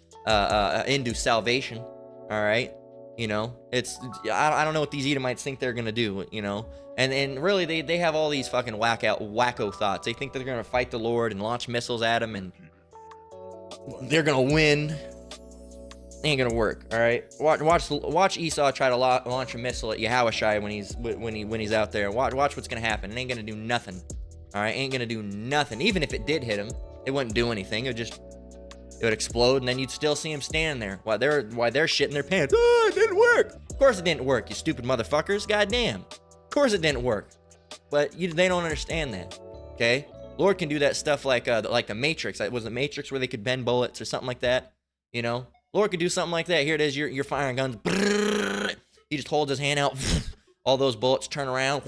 [SPEAKER 1] into salvation. All right, it's I don't know what these Edomites think they're gonna do. And really they have all these fucking wacko thoughts. They think they're gonna fight the Lord and launch missiles at him and they're gonna win. Ain't gonna work. All right, watch Esau try to launch a missile at Yahushua when he's out there. Watch what's gonna happen. It ain't gonna do nothing. All right, ain't gonna do nothing. Even if it did hit him, it wouldn't do anything. It would explode, and then you'd still see him standing there while they're shitting their pants. Oh, it didn't work. Of course it didn't work, you stupid motherfuckers. Goddamn. Of course it didn't work. But they don't understand that. Okay, Lord can do that stuff like the Matrix. Was the Matrix where they could bend bullets or something like that? Lord could do something like that. Here it is. You're firing guns. He just holds his hand out. All those bullets turn around.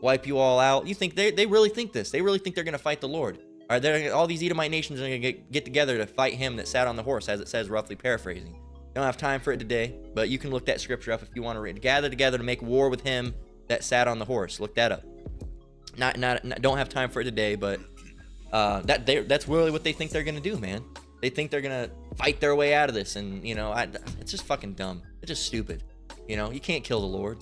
[SPEAKER 1] Wipe you all out. You think they really think this? They really think they're going to fight the Lord? All right, all these Edomite nations are going to get together to fight him that sat on the horse, as it says, roughly paraphrasing. Don't have time for it today, but you can look that scripture up if you want to read. Gather together to make war with him that sat on the horse. Look that up. Don't have time for it today, but that's really what they think they're going to do, man. They think they're gonna fight their way out of this, and it's just fucking dumb. It's just stupid. You can't kill the Lord.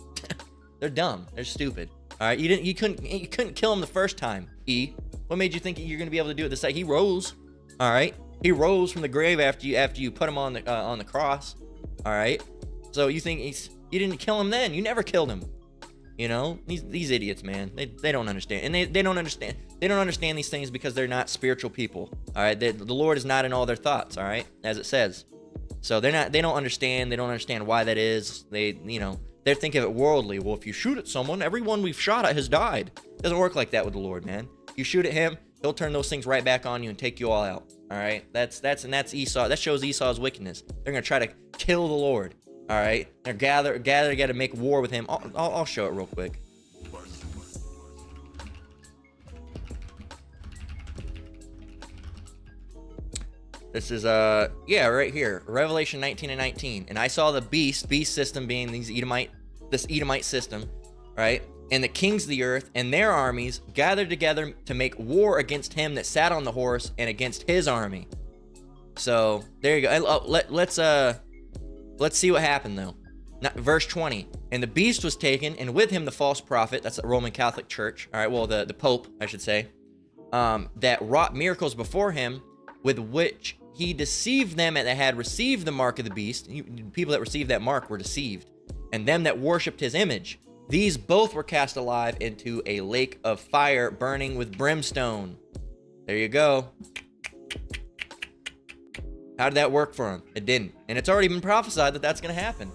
[SPEAKER 1] They're dumb. They're stupid. All right, you couldn't kill him the first time. What made you think you're gonna be able to do it this time? He rose. All right, he rose from the grave after you put him on the cross. All right, So you think you didn't kill him then? You never killed him. You know, these idiots, man. They don't understand, and they don't understand. They don't understand these things because they're not spiritual people. All right, the Lord is not in all their thoughts. All right, as it says. So they're not. They don't understand. They don't understand why that is. They're thinking of it worldly. Well, if you shoot at someone, everyone we've shot at has died. It doesn't work like that with the Lord, man. You shoot at him, he'll turn those things right back on you and take you all out. All right, that's Esau. That shows Esau's wickedness. They're gonna try to kill the Lord. All right, they're gather together to make war with him. I'll show it real quick. This is right here, Revelation 19 and 19. And I saw the beast system being this Edomite system, right? And the kings of the earth and their armies gathered together to make war against him that sat on the horse and against his army. So there you go. Let's see what happened though. Verse 20. And the beast was taken, and with him the false prophet. That's the Roman Catholic Church. All right, well the Pope, I should say, that wrought miracles before him, with which he deceived them that had received the mark of the beast. People that received that mark were deceived, and them that worshipped his image. These both were cast alive into a lake of fire burning with brimstone. There you go. How did that work for them? It didn't. And it's already been prophesied that that's going to happen.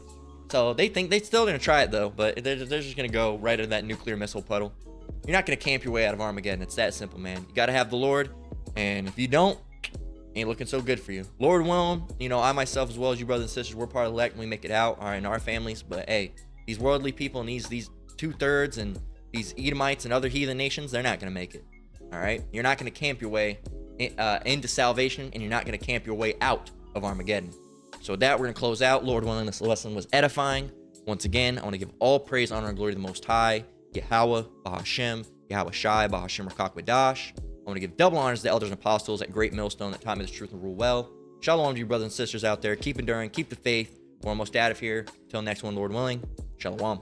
[SPEAKER 1] So they think they're still going to try it though, but they're just going to go right into that nuclear missile puddle. You're not going to camp your way out of Armageddon. It's that simple, man. You got to have the Lord. And if you don't, ain't looking so good for you. Lord willing, I myself, as well as you brothers and sisters, we're part of the elect and we make it out, all right, in our families. But hey, these worldly people and these 2/3 and these Edomites and other heathen nations, they're not going to make it. All right, you're not going to camp your way into salvation, and you're not going to camp your way out of Armageddon. So with that, we're going to close out. Lord willing, this lesson was edifying. Once again, I want to give all praise, honor, and glory to the Most High, Yahweh, Bahashem, Yahweh Shai, Bahashem Rakakwadash. I want to give double honors to the elders and apostles at Great Millstone that taught me this truth and rule well. Shalom to you brothers and sisters out there. Keep enduring, keep the faith. We're almost out of here. Till next one, Lord willing. Shalom.